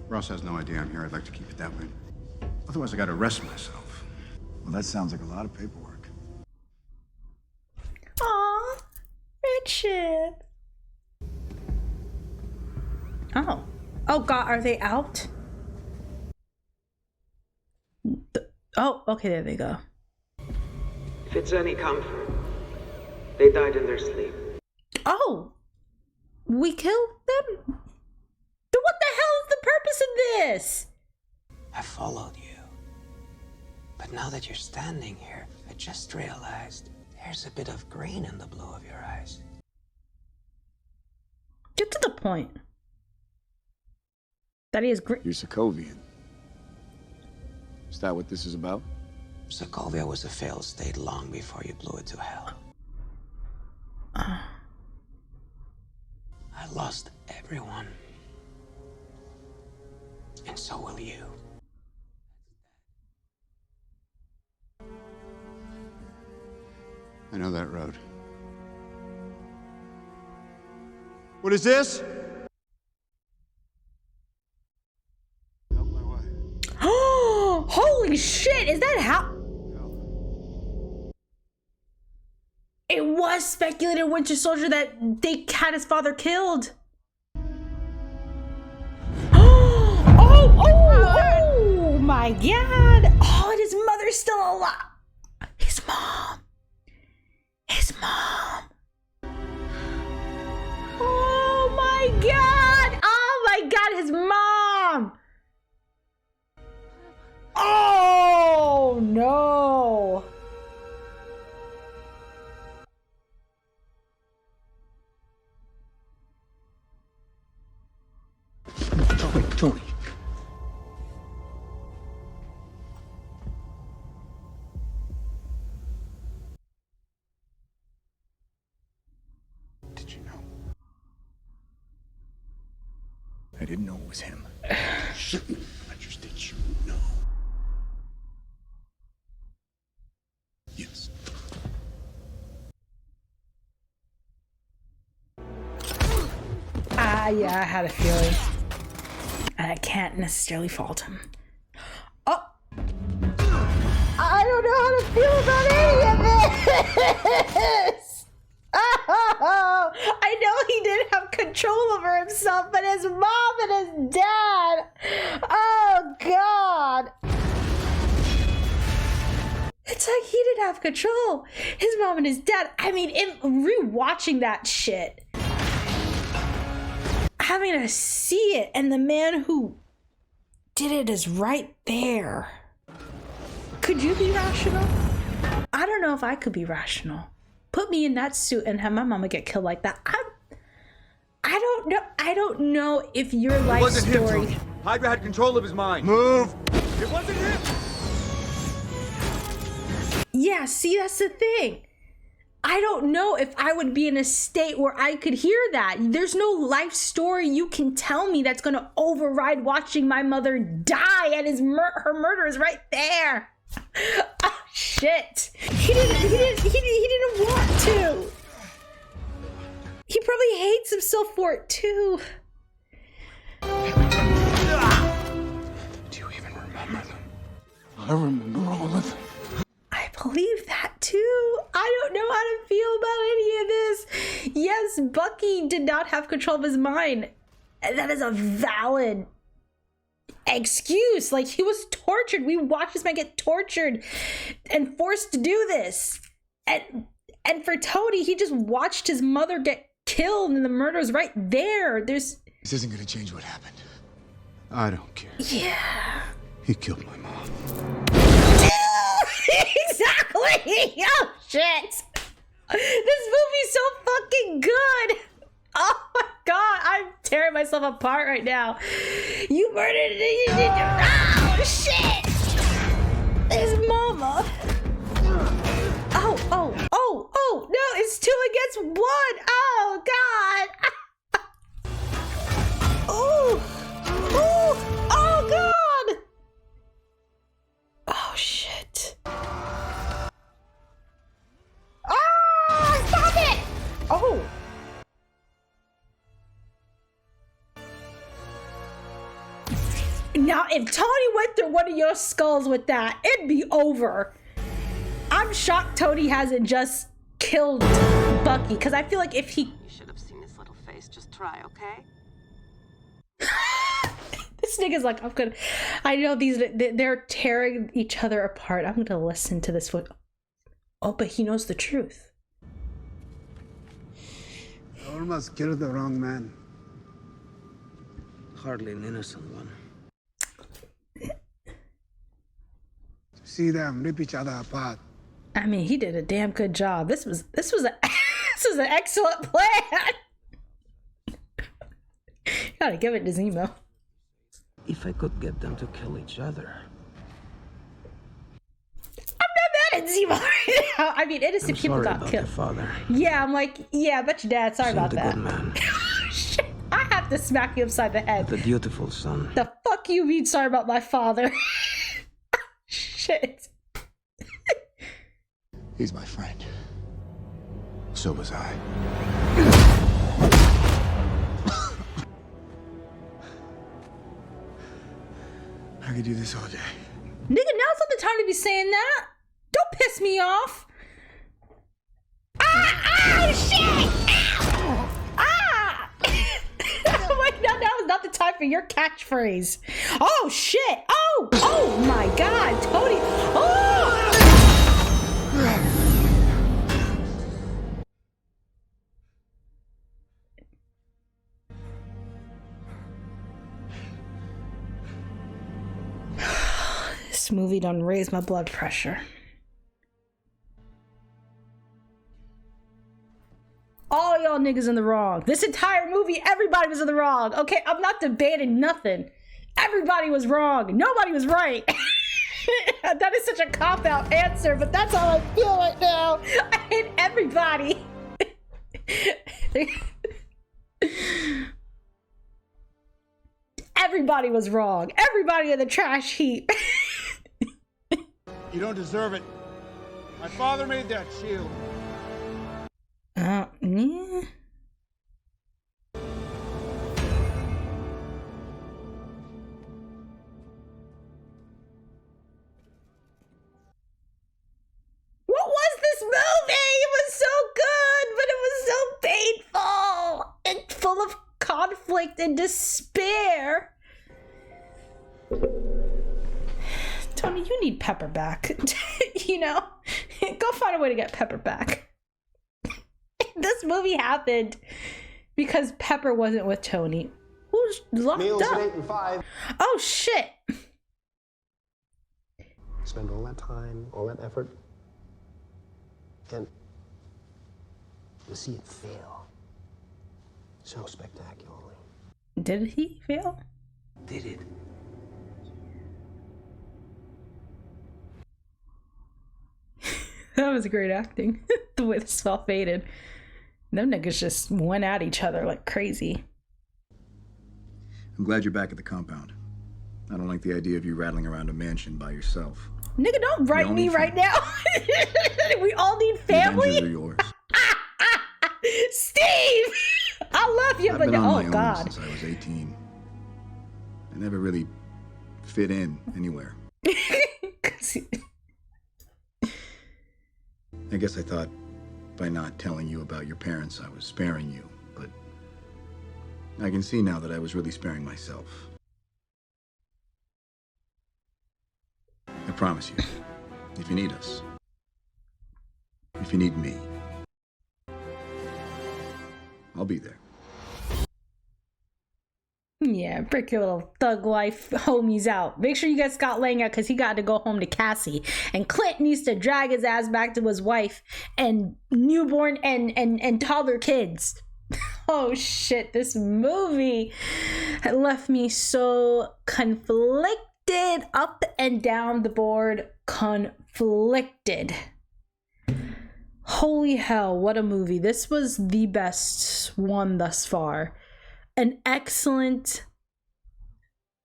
Ross has no idea I'm here. I'd like to keep it that way. Otherwise, I gotta arrest myself. Well, that sounds like a lot of paperwork. Aw, Richard. Oh. Oh God, are they out? Oh, okay, there they go. If it's any comfort, they died in their sleep. Oh, we killed them? Then what the hell is the purpose of this? I followed you. But now that you're standing here, I just realized there's a bit of green in the blue of your eyes. Get to the point. That is green. You're Sokovian. Is that what this is about? Sokovia was a failed state long before you blew it to hell. I lost everyone. And so will you. I know that road. What is this? Oh, holy shit! Is that how? It was speculated Winter Soldier that they had his father killed. Oh my God! Oh, and his mother's still alive. His mom. His mom. Oh my God! Oh my God! His mom. Oh no! Tony. Did you know? I didn't know it was him. Shouldn't. I just did you know. Yes. Yeah, I had a feeling. And I can't necessarily fault him. Oh! I don't know how to feel about any of this! Oh! I know he didn't have control over himself, but his mom and his dad! Oh, God! It's like he didn't have control. His mom and his dad. I mean, in rewatching that shit, having to see it, and the man who did it is right there. Could you be rational? I don't know if I could be rational. Put me in that suit and have my mama get killed like that. I don't know. I don't know if your life story. Him, Hydra had control of his mind. Move. It wasn't him. Yeah, see, that's the thing. I don't know if I would be in a state where I could hear that. There's no life story you can tell me that's gonna override watching my mother die, and her murder is right there. Oh shit! He didn't want to. He probably hates himself for it too. Do you even remember them? I remember all of them. I believe that too. I don't know how to feel about any of this. Yes, Bucky did not have control of his mind. And that is a valid excuse. Like, he was tortured. We watched this man get tortured and forced to do this. And for Tony, he just watched his mother get killed and the murder is right there. This isn't gonna change what happened. I don't care. Yeah. He killed my mom. Exactly. Oh shit. This movie's so fucking good. Oh my god, I'm tearing myself apart right now. You murdered it. Oh shit. His mama. Oh, no, it's 2 against 1. Oh god. Oh, god. Oh shit. Stop it. Oh. Now, if Tony went through one of your skulls with that, it'd be over. I'm shocked Tony hasn't just killed Bucky, because I feel like if he... You should have seen his little face. Just try, okay? This nigga's like, I'm gonna... I know they're tearing each other apart. I'm gonna listen to this one. Oh, but he knows the truth. I almost killed the wrong man. Hardly an innocent one. See them rip each other apart. I mean, he did a damn good job. This was an excellent plan. Gotta give it to Zemo. If I could get them to kill each other. I'm not mad at Zemo right now. I mean, innocent people got killed. Father. Yeah, I'm like, yeah, I bet your dad. Sorry about that. Good man. Shit, I have to smack you upside the head. The beautiful son. The fuck you mean? Sorry about my father. Shit. He's my friend. So was I. I could do this all day. Nigga, now's not the time to be saying that. Don't piss me off. Ah! Shit! Ow! Ah! I'm like, no, now is not the time for your catchphrase. Oh, shit! Oh my god, Tony! Oh! This movie done raised my blood pressure. All y'all niggas in the wrong. This entire movie, everybody was in the wrong. Okay, I'm not debating nothing. Everybody was wrong. Nobody was right. That is such a cop-out answer, but that's all I feel right now. I hate everybody. Everybody was wrong. Everybody in the trash heap. You don't deserve it. My father made that shield. Yeah. What was this movie? It was so good, but it was so painful and full of conflict and despair. Tony, you need Pepper back. You know? Go find a way to get Pepper back. This movie happened because Pepper wasn't with Tony. Who's locked Meals up? at 8 and 5. Oh shit. Spend all that time, all that effort, and to see it fail so spectacularly. Did he fail? Did it? That was great acting. The way the spell faded. Them niggas just went at each other like crazy. I'm glad you're back at the compound. I don't like the idea of you rattling around a mansion by yourself. Nigga, don't write me right now. We all need family. The Avengers are yours. Steve! I love you, I've but been on my oh own god. since I was 18. I never really fit in anywhere. I guess I thought by not telling you about your parents, I was sparing you, but I can see now that I was really sparing myself. I promise you, if you need us, if you need me, I'll be there. Yeah, break your little thug life homies out. Make sure you get Scott Lang out because he got to go home to Cassie. And Clint needs to drag his ass back to his wife and newborn and toddler kids. Oh shit, this movie left me so conflicted, up and down the board, conflicted. Holy hell, what a movie. This was the best one thus far. An excellent,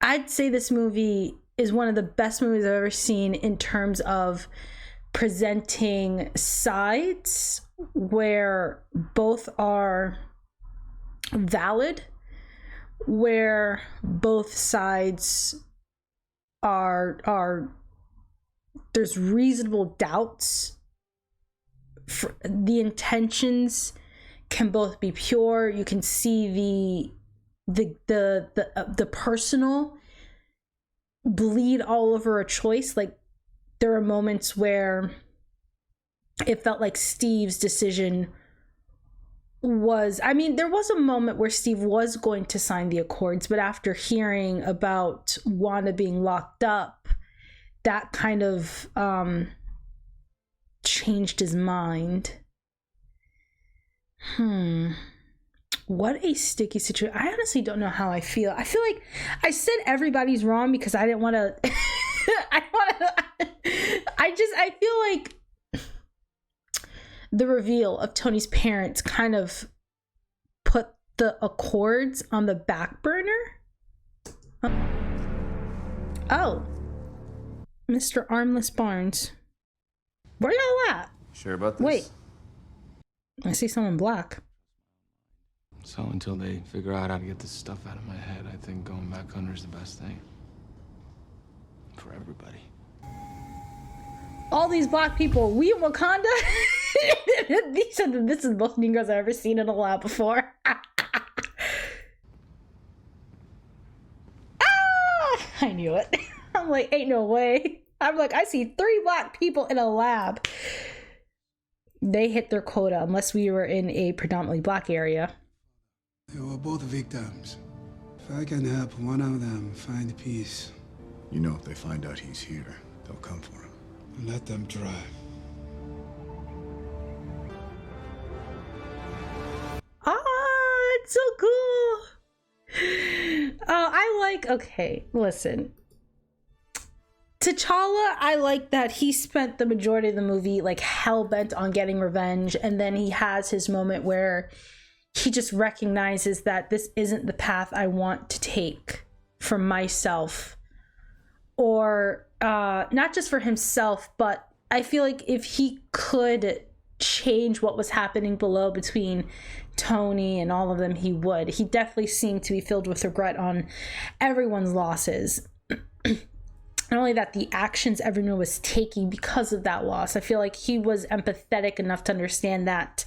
I'd say this movie is one of the best movies I've ever seen in terms of presenting sides where both are valid, where both sides are there's reasonable doubts. The intentions can both be pure. You can see the personal bleed all over a choice. Like, there are moments where it felt like Steve's decision was, I mean, there was a moment where Steve was going to sign the Accords, but after hearing about Wanda being locked up, that kind of changed his mind. What a sticky situation. I honestly don't know how I feel. I feel like I said everybody's wrong because I didn't want to I feel like the reveal of Tony's parents kind of put the Accords on the back burner. Oh, Mr. Armless Barnes, where y'all at? Sure about this? Wait, I see someone black. So until they figure out how to get this stuff out of my head, I think going back under is the best thing. For everybody. All these black people, we in Wakanda? This is the most Negroes I've ever seen in a lab before. I knew it. I'm like, ain't no way. I'm like, I see 3 black people in a lab. They hit their quota unless we were in a predominantly black area. They were both victims. If I can help one of them find peace. You know, if they find out he's here, they'll come for him. Let them try. It's so cool. Okay, listen. T'Challa, I like that he spent the majority of the movie like hell-bent on getting revenge, and then he has his moment where he just recognizes that this isn't the path I want to take for myself, or not just for himself, but I feel like if he could change what was happening below between Tony and all of them, he would. He definitely seemed to be filled with regret on everyone's losses. Not only that, the actions everyone was taking because of that loss. I feel like he was empathetic enough to understand that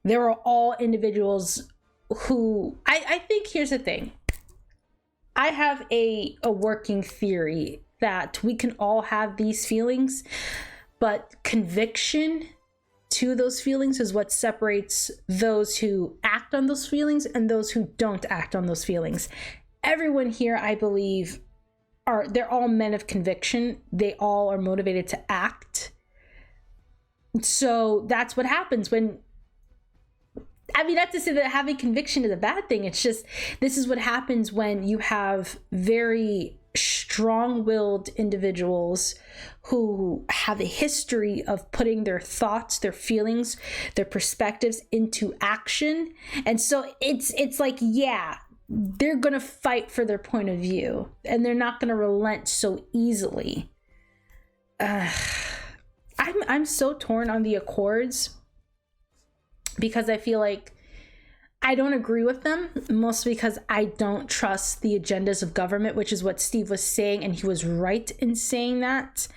there were all individuals who, I think, here's the thing. I have a working theory that we can all have these feelings, but conviction to those feelings is what separates those who act on those feelings and those who don't act on those feelings. Everyone here, I believe, they're all men of conviction. They all are motivated to act. So that's what happens when, I mean, not to say that having conviction is a bad thing. It's just, this is what happens when you have very strong-willed individuals who have a history of putting their thoughts, their feelings, their perspectives into action. And so it's like, yeah, they're gonna fight for their point of view and they're not gonna relent so easily. I'm so torn on the Accords because I feel like I don't agree with them, mostly because I don't trust the agendas of government, which is what Steve was saying, and he was right in saying that.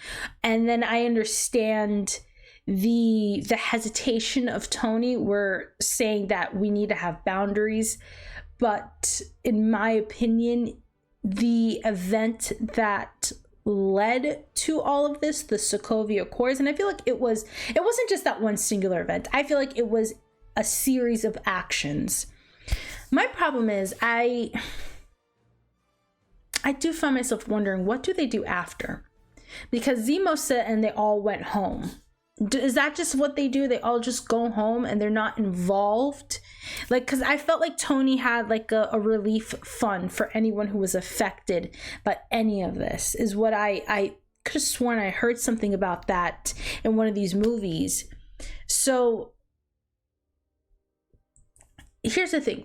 And then I understand the hesitation of Tony. We're saying that we need to have boundaries, but in my opinion, the event that led to all of this, the Sokovia Accords, and I feel like it wasn't just that one singular event. I feel like it was a series of actions. My problem is I do find myself wondering, what do they do after? Because Zemo said, and they all went home. Is that just what they do? They all just go home and they're not involved? Like, because I felt like Tony had like a relief fund for anyone who was affected by any of this, is what I could have sworn I heard something about that in one of these movies. So here's the thing.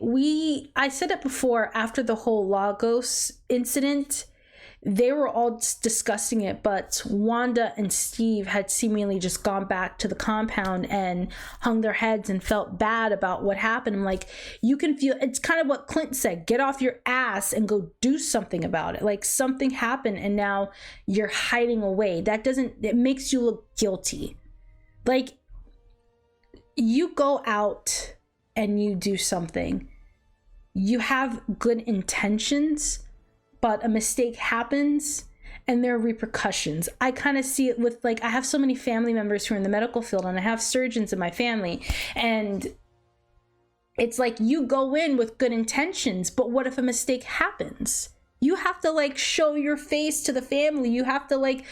I said it before, after the whole Lagos incident, they were all discussing it, but Wanda and Steve had seemingly just gone back to the compound and hung their heads and felt bad about what happened. I'm like, you can feel, it's kind of what Clint said, get off your ass and go do something about it. Like, something happened and now you're hiding away. It makes you look guilty. Like, you go out and you do something, you have good intentions, but a mistake happens and there are repercussions. I kind of see it with, like, I have so many family members who are in the medical field and I have surgeons in my family, and it's like, you go in with good intentions, but what if a mistake happens? You have to like show your face to the family. You have to like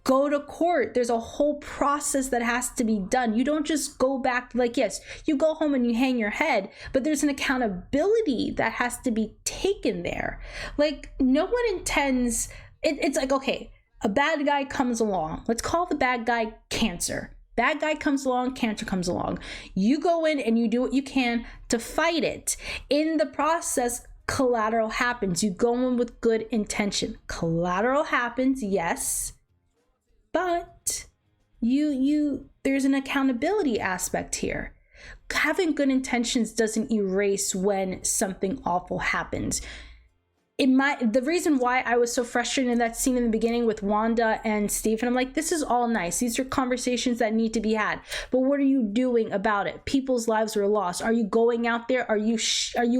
go to court. There's a whole process that has to be done. You don't just go back, like, yes, you go home and you hang your head, but there's an accountability that has to be taken there. Like, no one intends, it's like, okay, a bad guy comes along. Let's call the bad guy cancer. Bad guy comes along, cancer comes along. You go in and you do what you can to fight it. In the process, collateral happens. You go in with good intention. Collateral happens, yes, but there's an accountability aspect here. Having good intentions doesn't erase when something awful happens. The reason why I was so frustrated in that scene in the beginning with Wanda and Steve, and I'm like, this is all nice. These are conversations that need to be had, but what are you doing about it? People's lives were lost. Are you going out there? Are you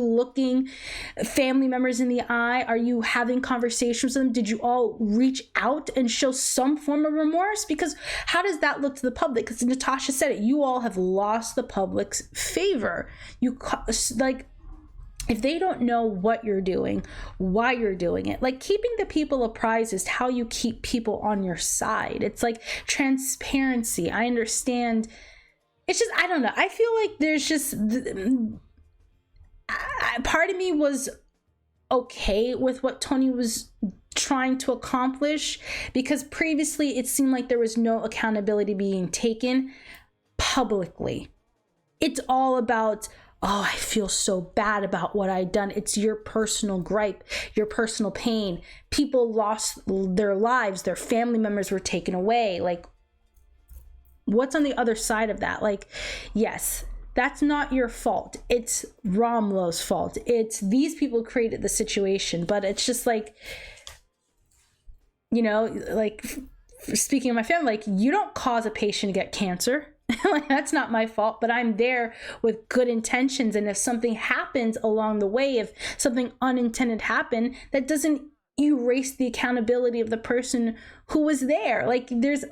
looking family members in the eye? Are you having conversations with them? Did you all reach out and show some form of remorse? Because how does that look to the public? Because Natasha said it, you all have lost the public's favor. If they don't know what you're doing, why you're doing it, like, keeping the people apprised is how you keep people on your side. It's like transparency. I understand. It's just, I don't know. I feel like there's just, part of me was okay with what Tony was trying to accomplish, because previously it seemed like there was no accountability being taken publicly. It's all about, oh, I feel so bad about what I've done. It's your personal gripe, your personal pain. People lost their lives. Their family members were taken away. Like, what's on the other side of that? Like, yes, that's not your fault. It's Romlo's fault. It's these people created the situation. But it's just like, you know, like, speaking of my family, like, you don't cause a patient to get cancer. Like, that's not my fault, but I'm there with good intentions. And if something happens along the way, if something unintended happened, that doesn't erase the accountability of the person who was there. Like, there's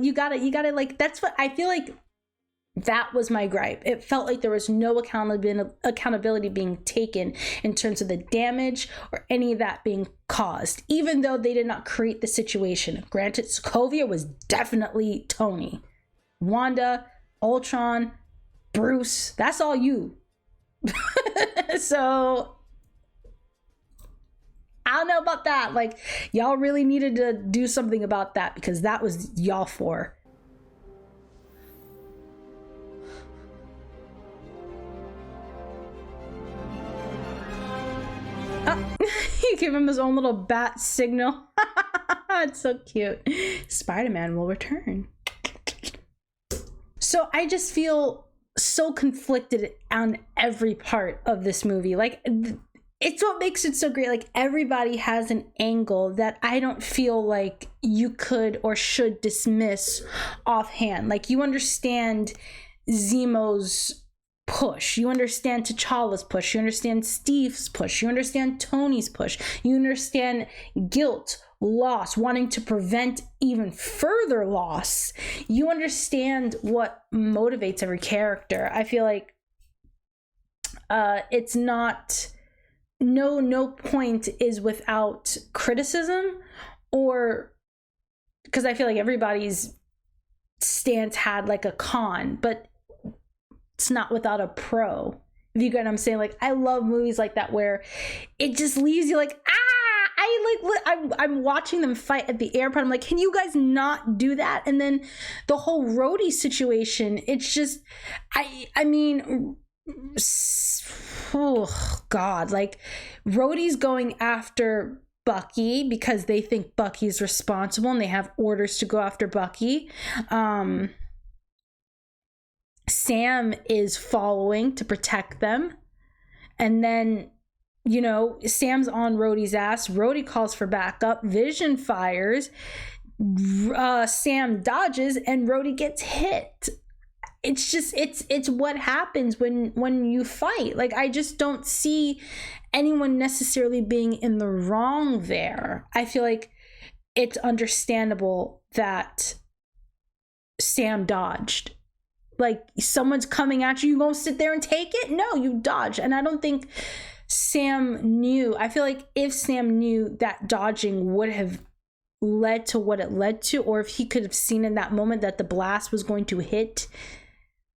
you gotta like, that's what I feel like. That was my gripe. It felt like there was no accountability being taken in terms of the damage or any of that being caused, even though they did not create the situation. Granted, Sokovia was definitely Tony. Wanda, Ultron, Bruce, that's all you. So I don't know about that. Like, y'all really needed to do something about that, because that was y'all for. He gave him his own little bat signal. It's so cute. Spider-Man will return. So I just feel so conflicted on every part of this movie. Like, it's what makes it so great. Like, everybody has an angle that I don't feel like you could or should dismiss offhand. Like, you understand Zemo's push. You understand T'Challa's push. You understand Steve's push. You understand Tony's push. You understand guilt, loss, wanting to prevent even further loss. You understand what motivates every character. I feel like it's not no point is without criticism, or because I feel like everybody's stance had like a con, but it's not without a pro. If you get what I'm saying, like I love movies like that where it just leaves you like, I'm watching them fight at the airport. I'm like, can you guys not do that? And then the whole Rhodey situation, it's just, I mean, oh God, like Rhodey's going after Bucky because they think Bucky's responsible and they have orders to go after Bucky. Sam is following to protect them. And then, you know, Sam's on Rhodey's ass. Rhodey calls for backup. Vision fires. Sam dodges and Rhodey gets hit. It's just, it's what happens when you fight. Like, I just don't see anyone necessarily being in the wrong there. I feel like it's understandable that Sam dodged. Like, someone's coming at you, you gonna sit there and take it? No, you dodge. And I don't think Sam knew. I feel like if Sam knew that dodging would have led to what it led to, or if he could have seen in that moment that the blast was going to hit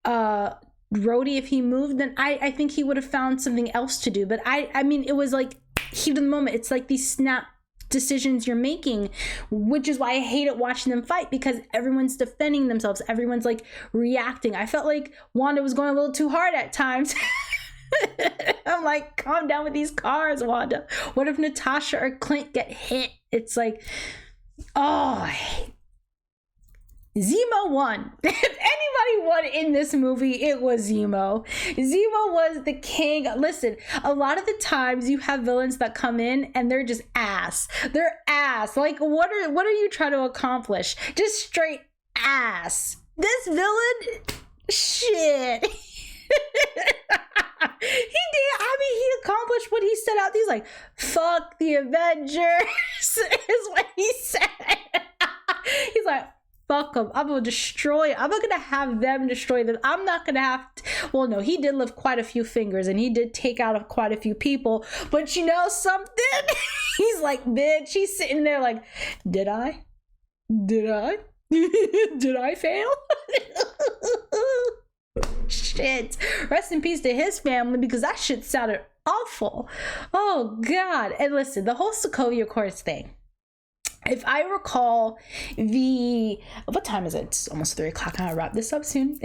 Rhodey if he moved, then I think he would have found something else to do. But I mean, it was like heat of the moment. It's like these snap decisions you're making, which is why I hate it watching them fight, because everyone's defending themselves, everyone's like reacting. I felt like Wanda was going a little too hard at times. I'm like, calm down with these cars, Wanda. What if Natasha or Clint get hit? It's like, oh, Zemo won. If anybody won in this movie, it was Zemo. Zemo was the king. Listen, a lot of the times you have villains that come in and they're just ass. They're ass. Like, what are you trying to accomplish? Just straight ass. This villain, shit. He did. I mean, he accomplished what he set out. He's like, fuck the Avengers, is what he said. He's like, fuck them. I'm gonna destroy it. I'm not gonna have them destroy them. I'm not gonna have to. Well, no, he did lift quite a few fingers and he did take out quite a few people. But you know something? He's like, bitch. He's sitting there like, did I? Did I fail? Shit. Rest in peace to his family, because that shit sounded awful. Oh God. And listen, the whole Sokovia Accords thing. If I recall, what time is it? It's almost 3 o'clock. I'll wrap this up soon.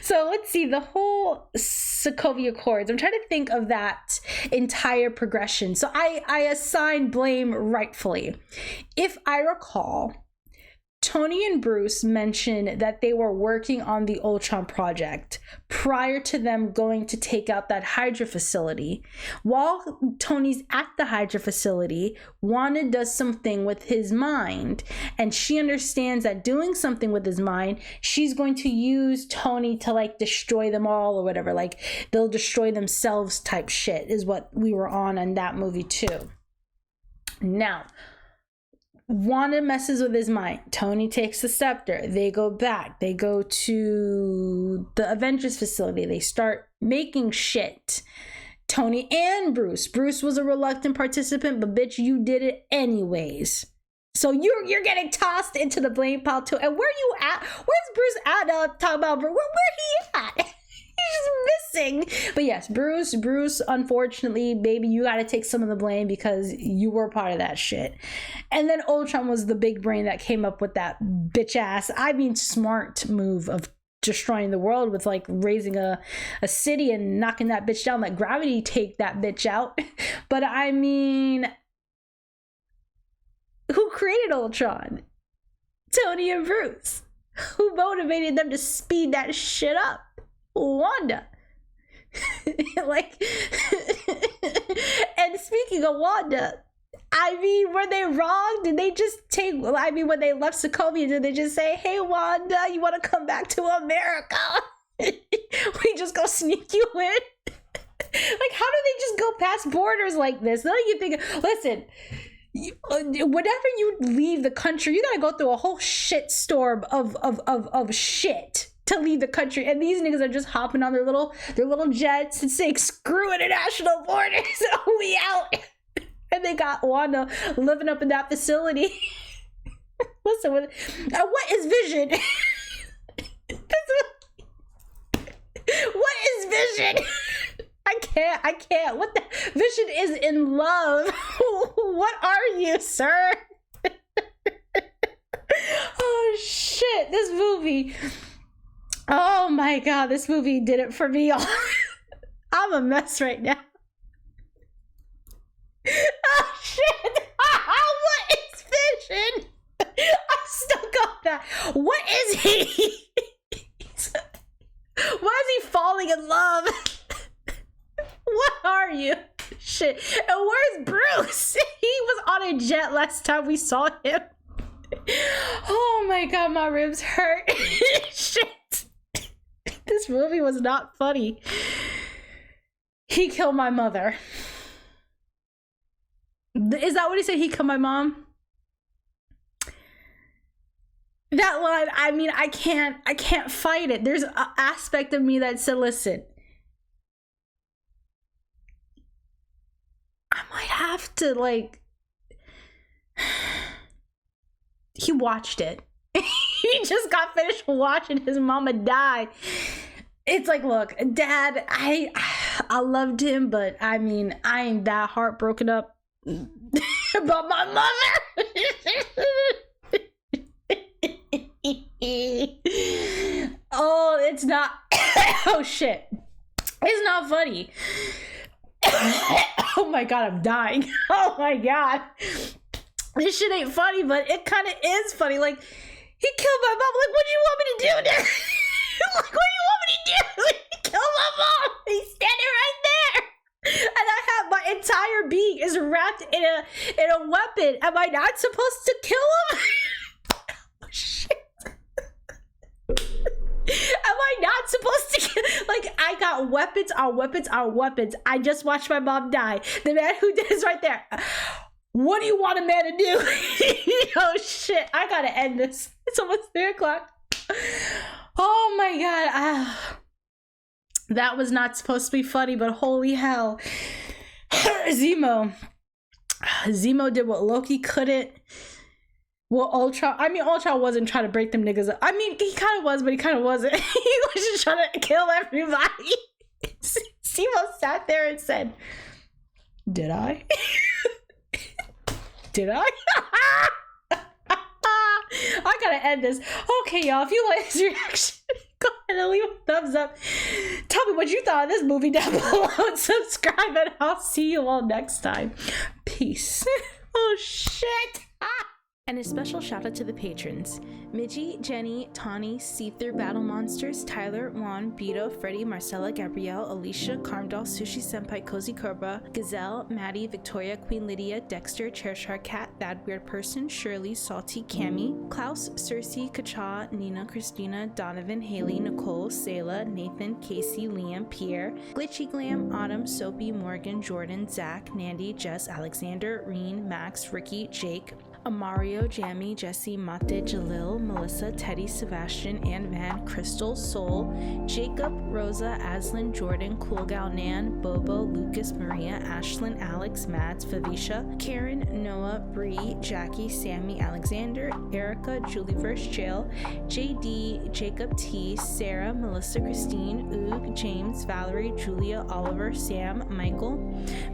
So let's see, the whole Sokovia Accords. I'm trying to think of that entire progression. So I assign blame rightfully. If I recall, Tony and Bruce mentioned that they were working on the Ultron project prior to them going to take out that Hydra facility. While Tony's at the Hydra facility, Wanda does something with his mind, and she understands that doing something with his mind, she's going to use Tony to like destroy them all or whatever. Like, they'll destroy themselves type shit is what we were on in that movie too. Now, Wanda messes with his mind. Tony takes the scepter. They go back. They go to the Avengers facility. They start making shit. Tony and Bruce. Bruce was a reluctant participant, but bitch, you did it anyways. So you're getting tossed into the blame pile too. And where you at? Where's Bruce at? Talk about where he at? He's missing. But yes, Bruce, unfortunately, baby, you got to take some of the blame because you were part of that shit. And then Ultron was the big brain that came up with that bitch ass, I mean, smart move of destroying the world with like raising a city and knocking that bitch down, like gravity take that bitch out. But I mean, who created Ultron? Tony and Bruce. Who motivated them to speed that shit up? Wanda. Like, and speaking of Wanda, I mean, were they wrong? Did they just take, I mean, when they left Sokovia, did they just say, hey Wanda, you want to come back to America? We just go sneak you in? Like, how do they just go past borders like this? Then you think, listen, whenever you leave the country, you gotta go through a whole shit storm of shit to leave the country, and these niggas are just hopping on their little jets and saying screw international borders, we out. And they got Wanda living up in that facility. Listen, what is Vision? What is Vision? I can't. What the? Vision is in love. What are you, sir? Oh shit, this movie. Oh my god, this movie did it for me. I'm a mess right now. Oh shit. What is Vision? I still got that. What is he? Why is he falling in love? What are you? Shit. And where's Bruce? He was on a jet last time we saw him. Oh my god, my ribs hurt. Shit. This movie was not funny. He killed my mother. Is that what he said? He killed my mom? That line, I mean, I can't fight it. There's an aspect of me that said, listen, I might have to, like, he watched it. He just got finished watching his mama die. It's like, look, Dad, I loved him, but I mean, I ain't that heartbroken up about my mother. Oh, it's not. Oh shit, it's not funny. Oh my god, I'm dying. Oh my god, this shit ain't funny, but it kind of is funny. Like, he killed my mom. Like, what do you want me to do now? Like, what do you want me to do? He killed my mom. He's standing right there. And I have my entire being is wrapped in a weapon. Am I not supposed to kill him? Oh, shit. Am I not supposed to kill? Like, I got weapons on weapons on weapons. I just watched my mom die. The man who did is right there. What do you want a man to do? Oh shit, I gotta end this. It's almost 3 o'clock. Oh my god. That was not supposed to be funny, but holy hell. Zemo did what Loki couldn't. Well, Ultron wasn't trying to break them niggas up. I mean, he kind of was, but he kind of wasn't. He was just trying to kill everybody. Zemo sat there and said, did I? Did I? I gotta end this. Okay, y'all, if you like this reaction, go ahead and leave a thumbs up. Tell me what you thought of this movie down below and subscribe, and I'll see you all next time. Peace. Oh, shit. And a special shout out to the patrons: Midgie, Jenny, Tawny, See-Through Battle Monsters, Tyler, Juan, Bito, Freddie, Marcella, Gabrielle, Alicia, Carmdoll, Sushi Senpai, Cozy Cobra, Gazelle, Maddie, Victoria, Queen Lydia, Dexter, Chairshar Cat, Bad Weird Person, Shirley, Salty, Cammy, Klaus, Cersei, Kacha, Nina, Christina, Donovan, Haley, Nicole, Sayla, Nathan, Casey, Liam, Pierre, Glitchy Glam, Autumn, Soapy, Morgan, Jordan, Zach, Nandy, Jess, Alexander, Reen, Max, Ricky, Jake, Amario, Jamie, Jesse, Mate, Jalil, Melissa, Teddy, Sebastian, Ann Van, Crystal, Soul, Jacob, Rosa, Aslan, Jordan, Cool Gal, Nan, Bobo, Lucas, Maria, Ashlyn, Alex, Mads, Favisha, Karen, Noah, Bree, Jackie, Sammy, Alexander, Erica, Julieverse, Jail, JD, Jacob T, Sarah, Melissa, Christine, Oog, James, Valerie, Julia, Oliver, Sam, Michael,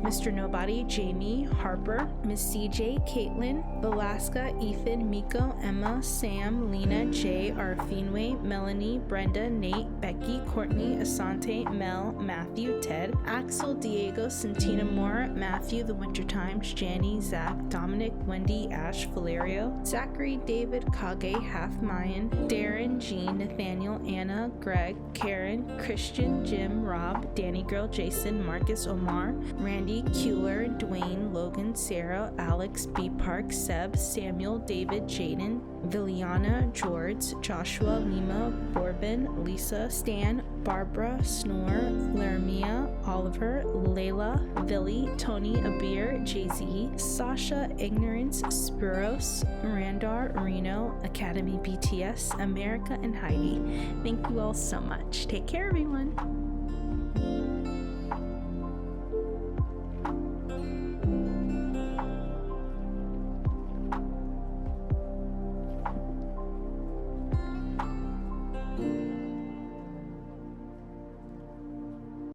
Mr. Nobody, Jamie, Harper, Miss CJ, Caitlin, Alaska, Ethan, Miko, Emma, Sam, Lena, Jay, Arfinway, Melanie, Brenda, Nate, Becky, Courtney, Asante, Mel, Matthew, Ted, Axel, Diego, Santina Moore, Matthew, The Winter Times, Janny, Zach, Dominic, Wendy, Ash, Valerio, Zachary, David, Kage, Half Mayan, Darren, Jean, Nathaniel, Anna, Greg, Karen, Christian, Jim, Rob, Danny Girl, Jason, Marcus, Omar, Randy, Keeler, Dwayne, Logan, Sarah, Alex, B Park, Seb, Caleb, Samuel, David, Jaden, Viliana, George, Joshua, Lima, Borbin, Lisa, Stan, Barbara, Snore, Laramia, Oliver, Layla, Villy, Tony, Abir, Jay-Z, Sasha, Ignorance, Spiros, Randar, Reno, Academy BTS, America, and Heidi. Thank you all so much. Take care, everyone.